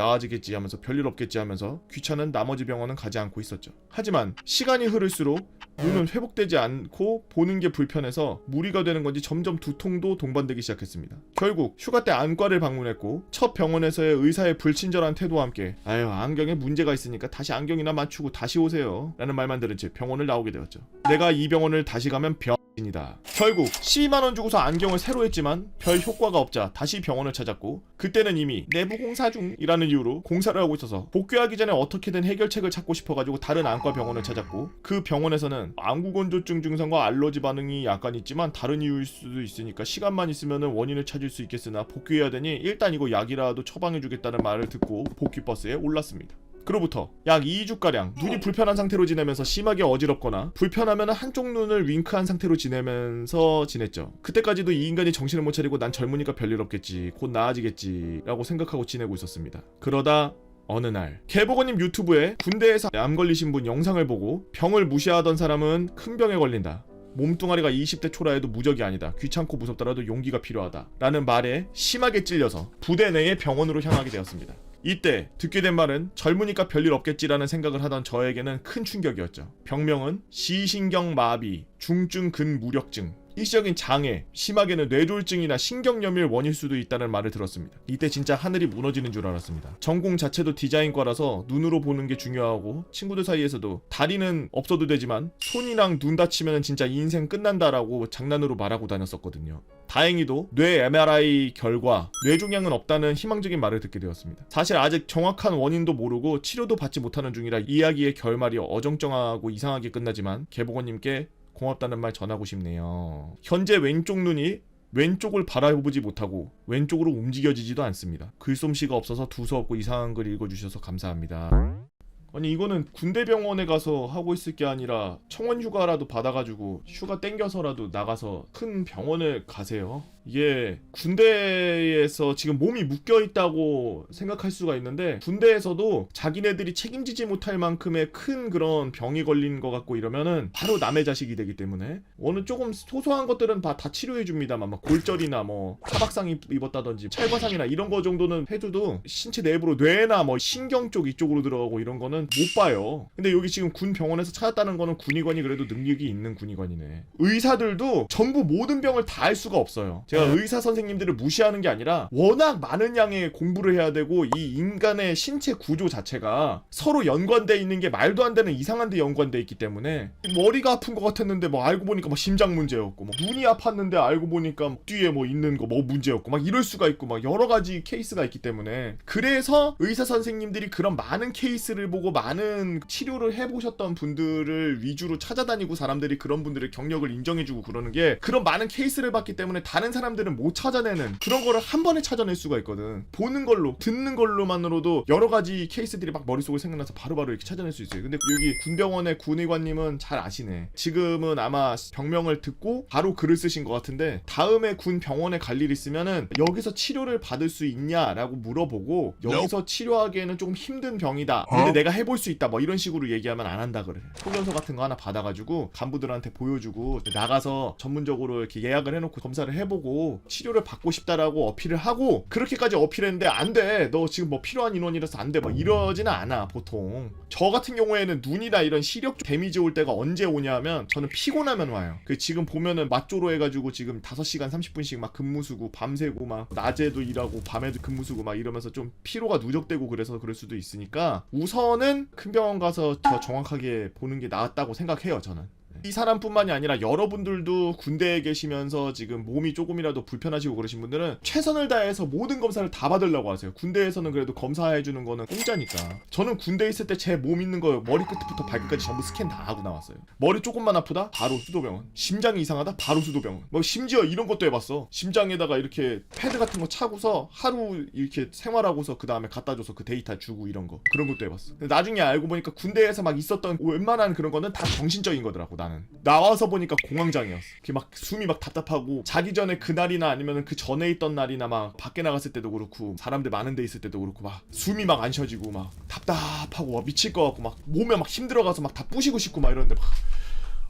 하면서 별일 없겠지 하면서 귀찮은 나머지 병원은 가지 않고 있었죠. 하지만 시간이 흐를수록 눈은 회복되지 않고 보는 게 불편해서 무리가 되는 건지 점점 두통도 동반되기 시작했습니다. 결국 휴가 때 안과를 방문했고 첫 병원에서의 의사의 불친절한 태도와 함께 아유 안경에 문제가 있으니까 다시 안경이나 맞추고 다시 오세요 라는 말만 들은 채 병원을 나오게 되었죠. 내가 이 병원을 다시 가면 병이다. 결국 12만원 주고서 안경을 새로 했지만 별 효과가 없자 다시 병원을 찾았고 그때는 이미 내부 공사 중이라는 이유로 공사를 하고 있어서 복귀하기 전에 어떻게든 해결책을 찾고 싶어가지고 다른 안과 병원을 찾았고 그 병원에서는 안구건조증 증상과 알러지 반응이 약간 있지만 다른 이유일 수도 있으니까 시간만 있으면 원인을 찾을 수 있겠으나 복귀해야 되니 일단 이거 약이라도 처방해주겠다는 말을 듣고 복귀버스에 올랐습니다. 그로부터 약 2주가량 눈이 불편한 상태로 지내면서 심하게 어지럽거나 불편하면 한쪽 눈을 윙크한 상태로 지내면서 지냈죠. 그때까지도 이 인간이 정신을 못 차리고 난 젊으니까 별일 없겠지 곧 나아지겠지 라고 생각하고 지내고 있었습니다. 그러다 어느 날 개보건님 유튜브에 군대에서 암 걸리신 분 영상을 보고 병을 무시하던 사람은 큰 병에 걸린다. 몸뚱아리가 20대 초라해도 무적이 아니다. 귀찮고 무섭더라도 용기가 필요하다. 라는 말에 심하게 찔려서 부대 내의 병원으로 향하게 되었습니다. 이때 듣게 된 말은 젊으니까 별일 없겠지라는 생각을 하던 저에게는 큰 충격이었죠. 병명은 시신경마비, 중증 근무력증, 일시적인 장애, 심하게는 뇌졸증이나 신경염일 원일 수도 있다는 말을 들었습니다. 이때 진짜 하늘이 무너지는 줄 알았습니다. 전공 자체도 디자인과라서 눈으로 보는 게 중요하고 친구들 사이에서도 다리는 없어도 되지만 손이랑 눈 다치면 진짜 인생 끝난다라고 장난으로 말하고 다녔었거든요. 다행히도 뇌 MRI 결과 뇌종양은 없다는 희망적인 말을 듣게 되었습니다. 사실 아직 정확한 원인도 모르고 치료도 받지 못하는 중이라 이야기의 결말이 어정쩡하고 이상하게 끝나지만 개보건님께 고맙다는 말 전하고 싶네요. 현재 왼쪽 눈이 왼쪽을 바라보지 못하고 왼쪽으로 움직여지지도 않습니다. 글솜씨가 없어서 두서없고 이상한 글 읽어주셔서 감사합니다. 아니 이거는 군대병원에 가서 하고 있을 게 아니라 청원 휴가라도 받아가지고 휴가 땡겨서라도 나가서 큰 병원에 가세요. 이게 군대에서 지금 몸이 묶여있다고 생각할 수가 있는데 군대에서도 자기네들이 책임지지 못할 만큼의 큰 그런 병이 걸린 것 같고 이러면은 바로 남의 자식이 되기 때문에 어느 조금 소소한 것들은 다 치료해줍니다만 막 골절이나 뭐 타박상 입었다든지 찰과상이나 이런 거 정도는 해줘도 신체 내부로 뇌나 뭐 신경 쪽 이쪽으로 들어가고 이런 거는 못 봐요. 근데 여기 지금 군 병원에서 찾았다는 거는 군의관이 그래도 능력이 있는 군의관이네. 의사들도 전부 모든 병을 다 알 수가 없어요. 제가 의사 선생님들을 무시하는 게 아니라 워낙 많은 양의 공부를 해야 되고 이 인간의 신체 구조 자체가 서로 연관돼 있는 게 말도 안 되는 이상한 데 연관돼 있기 때문에 머리가 아픈 것 같았는데 뭐 알고 보니까 뭐 심장 문제였고 뭐 눈이 아팠는데 알고 보니까 뒤에 뭐 있는 거 뭐 문제였고 막 이럴 수가 있고 막 여러 가지 케이스가 있기 때문에 그래서 의사 선생님들이 그런 많은 케이스를 보고 많은 치료를 해보셨던 분들을 위주로 찾아다니고 사람들이 그런 분들의 경력을 인정해주고 그러는 게 그런 많은 케이스를 봤기 때문에 다른 사람들은 못 찾아내는 그런 거를 한 번에 찾아낼 수가 있거든. 보는 걸로 듣는 걸로만으로도 여러 가지 케이스들이 막 머릿속에 생각나서 바로바로 이렇게 찾아낼 수 있어요. 근데 여기 군병원의 군의관님은 잘 아시네. 지금은 아마 병명을 듣고 바로 글을 쓰신 것 같은데 다음에 군 병원에 갈 일 있으면은 여기서 치료를 받을 수 있냐라고 물어보고 여기서 치료하기에는 조금 힘든 병이다. 근데 내가 해볼 수 있다. 뭐 이런 식으로 얘기하면 안 한다 그래. 훈련소 같은 거 하나 받아가지고 간부들한테 보여주고 나가서 전문적으로 이렇게 예약을 해놓고 검사를 해보고 치료를 받고 싶다라고 어필을 하고 그렇게까지 어필했는데 안 돼. 너 지금 뭐 필요한 인원이라서 안 돼. 막 이러지는 않아 보통. 저 같은 경우에는 눈이나 이런 시력 데미지 올 때가 언제 오냐면 저는 피곤하면 와요. 그 지금 보면은 맞조로 해가지고 지금 5시간 30분씩 막 근무 쓰고 밤새고 막 낮에도 일하고 밤에도 근무 쓰고 막 이러면서 좀 피로가 누적되고 그래서 그럴 수도 있으니까 우선은 큰 병원 가서 더 정확하게 보는 게 낫다고 생각해요 저는. 이 사람뿐만이 아니라 여러분들도 군대에 계시면서 지금 몸이 조금이라도 불편하시고 그러신 분들은 최선을 다해서 모든 검사를 다 받으려고 하세요. 군대에서는 그래도 검사해주는 거는 공짜니까. 저는 군대에 있을 때 제 몸 있는 거 머리 끝부터 발끝까지 전부 스캔 다 하고 나왔어요. 머리 조금만 아프다? 바로 수도병원. 심장이 이상하다? 바로 수도병원. 뭐 심지어 이런 것도 해봤어. 심장에다가 이렇게 패드 같은 거 차고서 하루 이렇게 생활하고서 그 다음에 갖다 줘서 그 데이터 주고 이런 거. 그런 것도 해봤어. 근데 나중에 알고 보니까 군대에서 막 있었던 웬만한 그런 거는 다 정신적인 거더라고. 나와서 보니까 공황장애였어. 막 숨이 막 답답하고 자기 전에 그날이나 아니면 그 전에 있던 날이나 막 밖에 나갔을 때도 그렇고 사람들 많은 데 있을 때도 그렇고 막 숨이 막 안 쉬어지고 막 답답하고 막 미칠 것 같고 막 몸에 막 힘들어가서 막 다 부시고 싶고 막 이러는데 막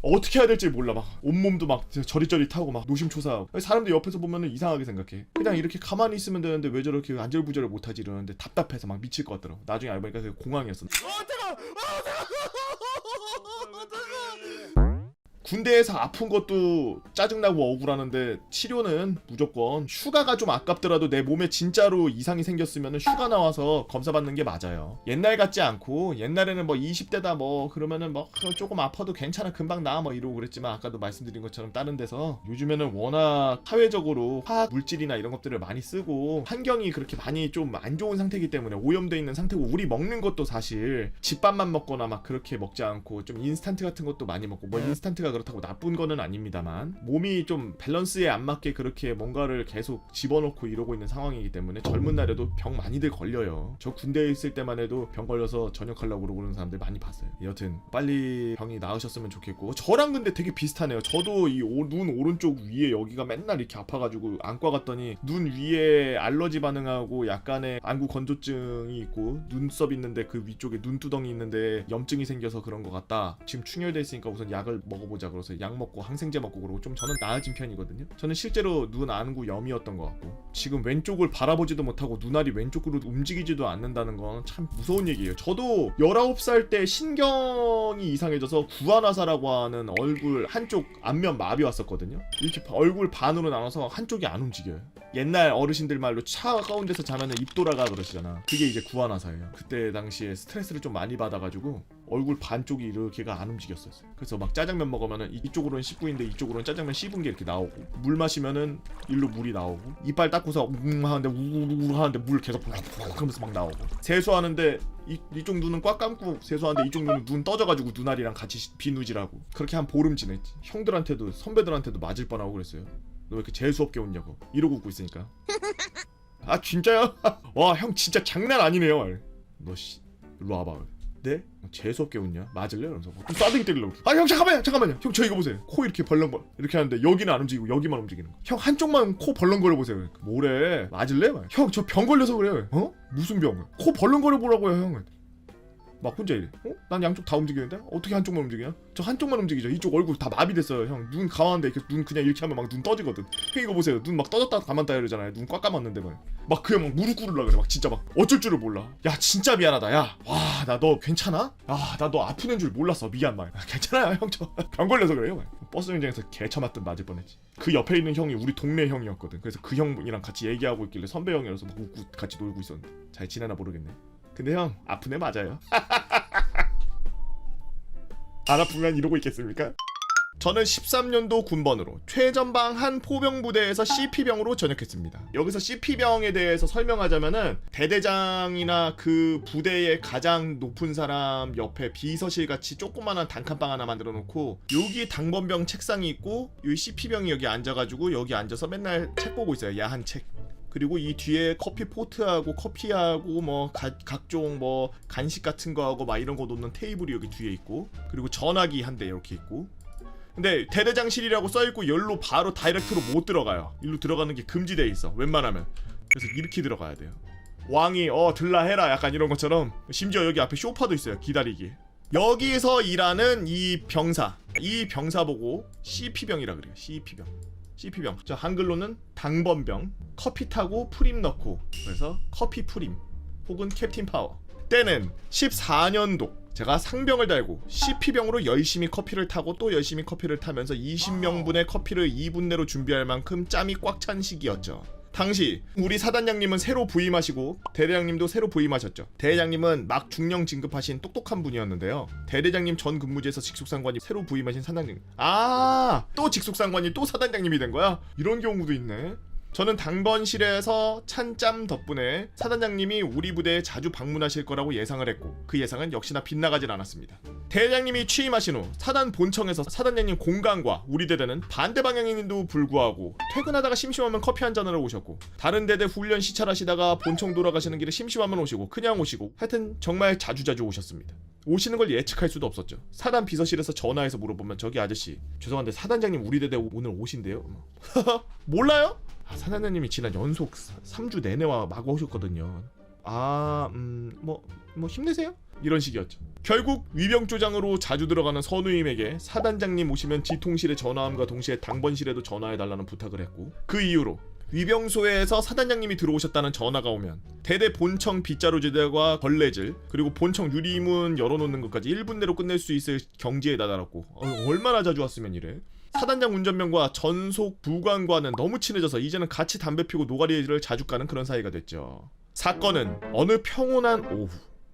어떻게 해야 될지 몰라. 막 온몸도 막 저릿저릿하고 막 노심초사하고 사람들 옆에서 보면은 이상하게 생각해. 그냥 이렇게 가만히 있으면 되는데 왜 저렇게 안절부절을 못하지 이러는데 답답해서 막 미칠 것 같더라고. 나중에 알고 보니까 그게 공황이었어. 군대에서 아픈 것도 짜증나고 억울하는데 치료는 무조건 휴가가 좀 아깝더라도 내 몸에 진짜로 이상이 생겼으면 휴가 나와서 검사받는 게 맞아요. 옛날 같지 않고 옛날에는 뭐 20대다 뭐 그러면은 뭐 조금 아파도 괜찮아 금방 나아 뭐 이러고 그랬지만 아까도 말씀드린 것처럼 다른 데서 요즘에는 워낙 사회적으로 화학 물질이나 이런 것들을 많이 쓰고 환경이 그렇게 많이 좀 안 좋은 상태이기 때문에 오염돼 있는 상태고 우리 먹는 것도 사실 집밥만 먹거나 막 그렇게 먹지 않고 좀 인스턴트 같은 것도 많이 먹고 뭐 인스턴트가 그렇다고 나쁜 거는 아닙니다만 몸이 좀 밸런스에 안 맞게 그렇게 뭔가를 계속 집어넣고 이러고 있는 상황이기 때문에 젊은 날에도 병 많이들 걸려요. 저 군대에 있을 때만 해도 병 걸려서 전역하려고 그러는 사람들 많이 봤어요. 여튼 빨리 병이 나으셨으면 좋겠고 저랑 근데 되게 비슷하네요. 저도 이 눈 오른쪽 위에 여기가 맨날 이렇게 아파가지고 안과 갔더니 눈 위에 알러지 반응하고 약간의 안구 건조증이 있고 눈썹 있는데 그 위쪽에 눈두덩이 있는데 염증이 생겨서 그런 것 같다. 지금 충혈돼 있으니까 우선 약을 먹어보자 그래서 약 먹고 항생제 먹고 그러고 좀 저는 나아진 편이거든요. 저는 실제로 눈 안구 염이었던 것 같고 지금 왼쪽을 바라보지도 못하고 눈알이 왼쪽으로 움직이지도 않는다는 건 참 무서운 얘기예요. 저도 19살 때 신경이 이상해져서 구안화사라고 하는 얼굴 한쪽 안면 마비 왔었거든요. 이렇게 얼굴 반으로 나눠서 한쪽이 안 움직여요. 옛날 어르신들 말로 차가운 데서 자면은 입 돌아가 그러시잖아. 그게 이제 구안화사예요. 그때 당시에 스트레스를 좀 많이 받아가지고 얼굴 반쪽이 이렇게가 안 움직였어요. 그래서 막 짜장면 먹으면은 이쪽으로는 씹고인데 이쪽으로는 짜장면 씹은 게 이렇게 나오고 물 마시면은 일로 물이 나오고 이빨 닦고서 하는데 우우우 하는데 물 계속 그러면서 막 나오고 세수하는데 이쪽 눈은 꽉 감고 세수하는데 이쪽 눈은 눈 떠져가지고 눈알이랑 같이 비누질하고 그렇게 한 보름 지냈지. 형들한테도 선배들한테도 맞을 뻔하고 그랬어요. 너 왜 이렇게 재수없게 웃냐고 이러고 웃고 있으니까. 아 진짜요? 와 형 진짜 장난 아니네요. 너 씨 일로 와봐. 네? 재수없게 웃냐? 맞을래? 이러면서 좀 싸대기 때리려고. 아 형 잠깐만요. 형 저 이거 보세요. 코 이렇게 벌렁거려. 이렇게 하는데 여기는 안 움직이고 여기만 움직이는 거. 형 한쪽만 코 벌렁거려 보세요. 뭐래? 맞을래? 형 저 병 걸려서 그래요. 어? 무슨 병? 코 벌렁거려 보라고요 형. 막 혼자 이래. 어? 난 양쪽 다 움직이는데? 어떻게 한쪽만 움직이냐? 저 한쪽만 움직이죠. 이쪽 얼굴 다 마비됐어요 형. 눈 감았는데 이렇게 눈 그냥 이렇게 하면 막 눈 떠지거든. 형 이거 보세요. 눈 막 떠졌다 감았다 이러잖아요. 눈 꽉 감았는데 막 그냥 막 무릎 꿇으려 그래. 막 진짜 막 어쩔 줄을 몰라. 야 진짜 미안하다 야. 와 나 너 괜찮아? 아 나 너 아픈 애인 줄 몰랐어. 미안 말. 괜찮아요 형 저 병 걸려서 그래요. 버스 정류장에서 개쳐 맞든 맞을 뻔했지. 그 옆에 있는 형이 우리 동네 형이었거든. 그래서 그 형이랑 같이 얘기하고 있길래 선배 형이라서 막 웃고 같이 놀고 있었는데 잘 지내나 모르겠네. 근데 형 아픈 애 맞아요. 안 아프면 이러고 있겠습니까? 저는 13년도 군번으로 최전방한 포병부대에서 CP병으로 전역했습니다. 여기서 CP병에 대해서 설명하자면은 대대장이나 그 부대의 가장 높은 사람 옆에 비서실 같이 조그만한 단칸방 하나 만들어 놓고 여기 당번병 책상이 있고 여기 CP병이 여기 앉아가지고 여기 앉아서 맨날 책 보고 있어요. 야한 책. 그리고 이 뒤에 커피 포트하고 커피하고 뭐 각종 뭐 간식 같은 거하고 막 이런 거 놓는 테이블이 여기 뒤에 있고 그리고 전화기 한 대 이렇게 있고 근데 대대장실이라고 써있고 열로 바로 다이렉트로 못 들어가요. 일로 들어가는 게 금지돼 있어 웬만하면. 그래서 이렇게 들어가야 돼요. 왕이 들라 해라 약간 이런 것처럼. 심지어 여기 앞에 쇼파도 있어요 기다리기. 여기서 일하는 이 병사 보고 CP병이라 그래요. CP병. 저 한글로는 당번병, 커피 타고 프림 넣고 그래서 커피 프림 혹은 캡틴 파워. 때는 14년도 제가 상병을 달고 CP병으로 열심히 커피를 타고 또 열심히 커피를 타면서 20명분의 커피를 2분 내로 준비할 만큼 짬이 꽉 찬 시기였죠. 당시 우리 사단장님은 새로 부임하시고 대대장님도 새로 부임하셨죠. 대대장님은 막 중령 진급하신 똑똑한 분이었는데요. 대대장님 전 근무지에서 직속상관이 새로 부임하신 사단장님. 또 직속상관이 또 사단장님이 된 거야? 이런 경우도 있네. 저는 당번실에서 찬짬 덕분에 사단장님이 우리 부대에 자주 방문하실 거라고 예상을 했고 그 예상은 역시나 빗나가진 않았습니다. 대장님이 취임하신 후 사단 본청에서 사단장님 공간과 우리 대대는 반대 방향인데도 불구하고 퇴근하다가 심심하면 커피 한잔하러 오셨고 다른 대대 훈련 시찰하시다가 본청 돌아가시는 길에 심심하면 오시고 그냥 오시고 하여튼 정말 자주자주 오셨습니다. 오시는 걸 예측할 수도 없었죠. 사단 비서실에서 전화해서 물어보면 저기 아저씨 죄송한데 사단장님 우리 대대 오늘 오신대요? 몰라요? 사단장님이 지난 연속 3주 내내 와 마구 오셨거든요. 뭐 힘내세요? 이런 식이었죠. 결국 위병조장으로 자주 들어가는 선우임에게 사단장님 오시면 지통실에 전화함과 동시에 당번실에도 전화해달라는 부탁을 했고 그 이후로 위병소에서 사단장님이 들어오셨다는 전화가 오면 대대 본청 빗자루지대와 걸레질 그리고 본청 유리문 열어놓는 것까지 1분 내로 끝낼 수 있을 경지에 다다랐고 얼마나 자주 왔으면 이래. 사단장 운전병과 전속 부관과는 너무 친해져서 이제는 같이 담배 피고 노가리를 자주 까는 그런 사이가 됐죠. 사건은 어느 평온한 오후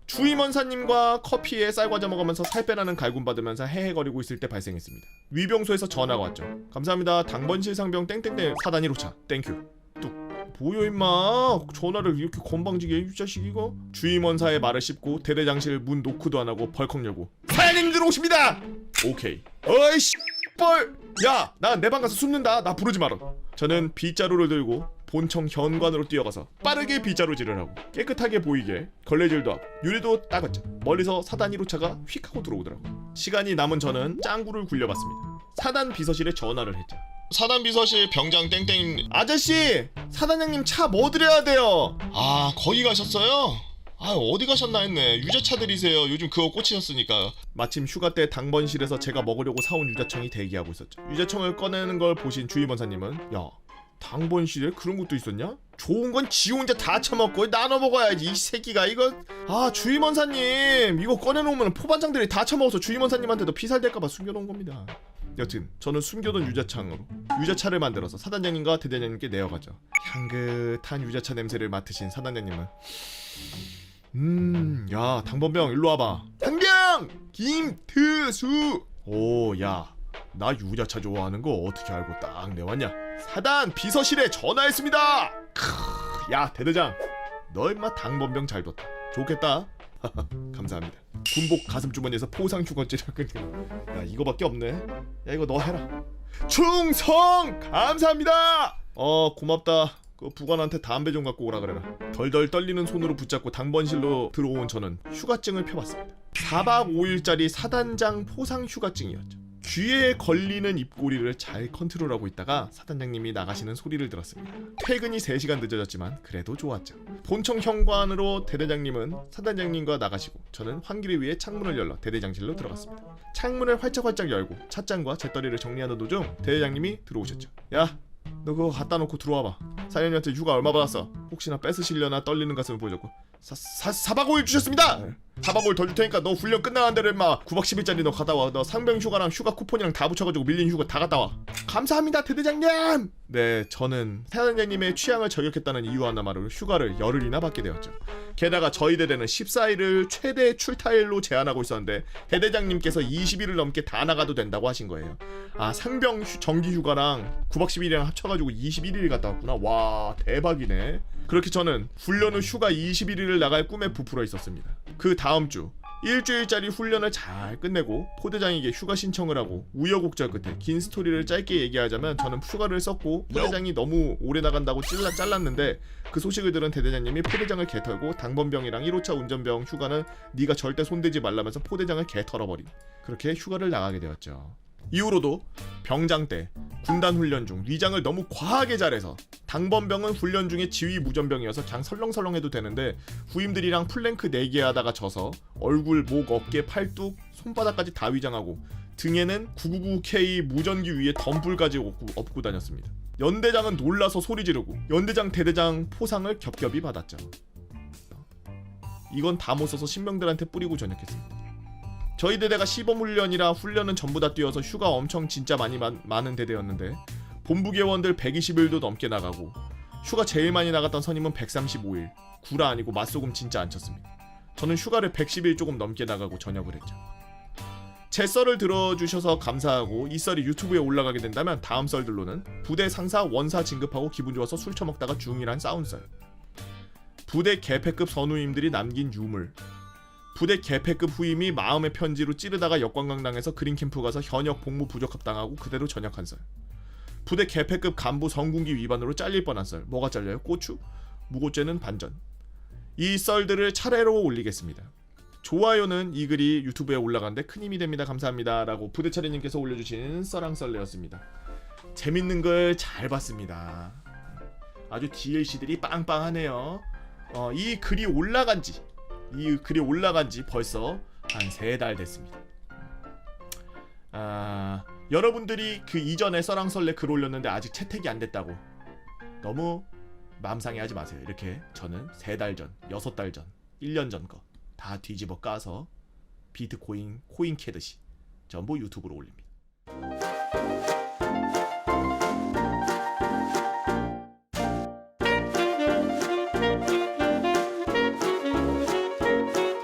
주임원사님과 커피에 쌀과자 먹으면서 살 빼라는 갈굼받으면서 헤헤거리고 있을 때 발생했습니다. 위병소에서 전화가 왔죠. 감사합니다. 당번실 상병 땡땡땡 사단 1호차 땡큐 뚝. 뭐야 임마 전화를 이렇게 건방지게 이 자식 이거. 주임원사의 말을 씹고 대대장실 문 노크도 안 하고 벌컥 열고 사장님들 오십니다. 오케이. 어이씨 뻘! 야! 나 내 방 가서 숨는다. 나 부르지 마라. 저는 빗자루를 들고 본청 현관으로 뛰어가서 빠르게 빗자루질을 하고 깨끗하게 보이게 걸레질도 하고 유리도 닦았죠. 멀리서 사단 1호차가 휙 하고 들어오더라고. 시간이 남은 저는 짱구를 굴려봤습니다. 사단 비서실에 전화를 했죠. 사단 비서실 병장 땡땡 아저씨! 사단장님 차 뭐 드려야 돼요? 거기 가셨어요? 어디 가셨나 했네. 유자차들이세요. 요즘 그거 꽂히셨으니까. 마침 휴가 때 당번실에서 제가 먹으려고 사온 유자청이 대기하고 있었죠. 유자청을 꺼내는 걸 보신 주임원사님은 야 당번실에 그런 것도 있었냐? 좋은 건 지 혼자 다 처먹고 나눠 먹어야지 이 새끼가 이거. 주임원사님 이거 꺼내놓으면 포반장들이 다 처먹어서 주임원사님한테도 피살될까봐 숨겨놓은 겁니다. 여튼 저는 숨겨둔 유자창으로 유자차를 만들어서 사단장님과 대대장님께 내어가죠. 향긋한 유자차 냄새를 맡으신 사단장님은 야 당번병 일로 와봐. 상병 김트수. 야 나 유자차 좋아하는 거 어떻게 알고 딱 내왔냐? 사단 비서실에 전화했습니다. 야 대대장 너 임마 당번병 잘 뒀다. 좋겠다. 감사합니다. 군복 가슴주머니에서 포상휴건째를 끊기는. 야 이거밖에 없네. 야 이거 너 해라. 충성 감사합니다. 고맙다. 그 부관한테 담배 좀 갖고 오라 그래라. 덜덜 떨리는 손으로 붙잡고 당번실로 들어온 저는 휴가증을 펴봤습니다. 4박 5일짜리 사단장 포상 휴가증이었죠. 귀에 걸리는 입꼬리를 잘 컨트롤하고 있다가 사단장님이 나가시는 소리를 들었습니다. 퇴근이 3시간 늦어졌지만 그래도 좋았죠. 본청 현관으로 대대장님은 사단장님과 나가시고 저는 환기를 위해 창문을 열러 대대장실로 들어갔습니다. 창문을 활짝활짝 열고 찻잔과 잿더리를 정리하는 도중 대대장님이 들어오셨죠. 야, 너 그거 갖다 놓고 들어와봐. 사장님한테 휴가 얼마 받았어? 혹시나 뺏으시려나 떨리는 가슴을 보여줬고 4박 5일 주셨습니다! 4박 5일 더 줄 테니까 너 훈련 끝나는 대로 임마 9박 10일짜리 너 갔다 와. 너 상병 휴가랑 휴가 쿠폰이랑 다 붙여가지고 밀린 휴가 다 갔다 와. 감사합니다 대대장님! 네, 저는 사단장님의 취향을 저격했다는 이유 하나만으로 휴가를 열흘이나 받게 되었죠. 게다가 저희 대대는 14일을 최대 출타일로 제한하고 있었는데 대대장님께서 20일을 넘게 다 나가도 된다고 하신 거예요. 아, 상병 정기 휴가랑 9박 10일이랑 합쳐가지고 21일 갔다 왔구나. 와, 대박이네. 그렇게 저는 훈련 후 휴가 21일을 나갈 꿈에 부풀어 있었습니다. 그 다음 주 일주일짜리 훈련을 잘 끝내고 포대장에게 휴가 신청을 하고 우여곡절 끝에 긴 스토리를 짧게 얘기하자면 저는 휴가를 썼고 포대장이 너무 오래 나간다고 잘랐는데 그 소식을 들은 대대장님이 포대장을 개털고 당번병이랑 1호차 운전병 휴가는 네가 절대 손대지 말라면서 포대장을 개털어버린, 그렇게 휴가를 나가게 되었죠. 이후로도 병장 때 군단 훈련 중 위장을 너무 과하게 잘해서 당번병은 훈련 중에 지휘 무전병이어서 그냥 설렁설렁해도 되는데 후임들이랑 플랭크 4개 하다가 져서 얼굴, 목, 어깨, 팔뚝, 손바닥까지 다 위장하고 등에는 999K 무전기 위에 덤불까지 업고 다녔습니다. 연대장은 놀라서 소리 지르고 연대장, 대대장 포상을 겹겹이 받았죠. 이건 다 못 써서 신병들한테 뿌리고 전역했습니다. 저희 대대가 시범훈련이라 훈련은 전부 다 뛰어서 휴가 엄청 진짜 많은 대대였는데 본부계원들 120일도 넘게 나가고 휴가 제일 많이 나갔던 선임은 135일. 구라 아니고 맛소금 진짜 안 쳤습니다. 저는 휴가를 110일 조금 넘게 나가고 전역을 했죠. 제 썰을 들어주셔서 감사하고 이 썰이 유튜브에 올라가게 된다면 다음 썰들로는 부대 상사 원사 진급하고 기분 좋아서 술 처먹다가 중이란 싸운 썰, 부대 개패급 선우님들이 남긴 유물, 부대 개패급 후임이 마음의 편지로 찌르다가 역관광당해서 그린캠프 가서 현역 복무 부적합당하고 그대로 전역한 썰, 부대 개패급 간부 성군기 위반으로 잘릴 뻔한 썰. 뭐가 잘려요? 고추? 무고죄는 반전. 이 썰들을 차례로 올리겠습니다. 좋아요는 이 글이 유튜브에 올라가는데 큰 힘이 됩니다. 감사합니다. 라고 부대차례님께서 올려주신 썰랑썰레였습니다. 재밌는 걸 잘 봤습니다. 아주 DLC들이 빵빵하네요. 이 글이 올라간 지 벌써 한 3달 됐습니다. 여러분들이 그 이전에 썰랑썰레 글 올렸는데 아직 채택이 안 됐다고 너무 마음 상해하지 마세요. 이렇게 저는 3달 전, 6달 전, 1년 전 거 다 뒤집어 까서 비트코인 코인 캐듯이 전부 유튜브로 올립니다.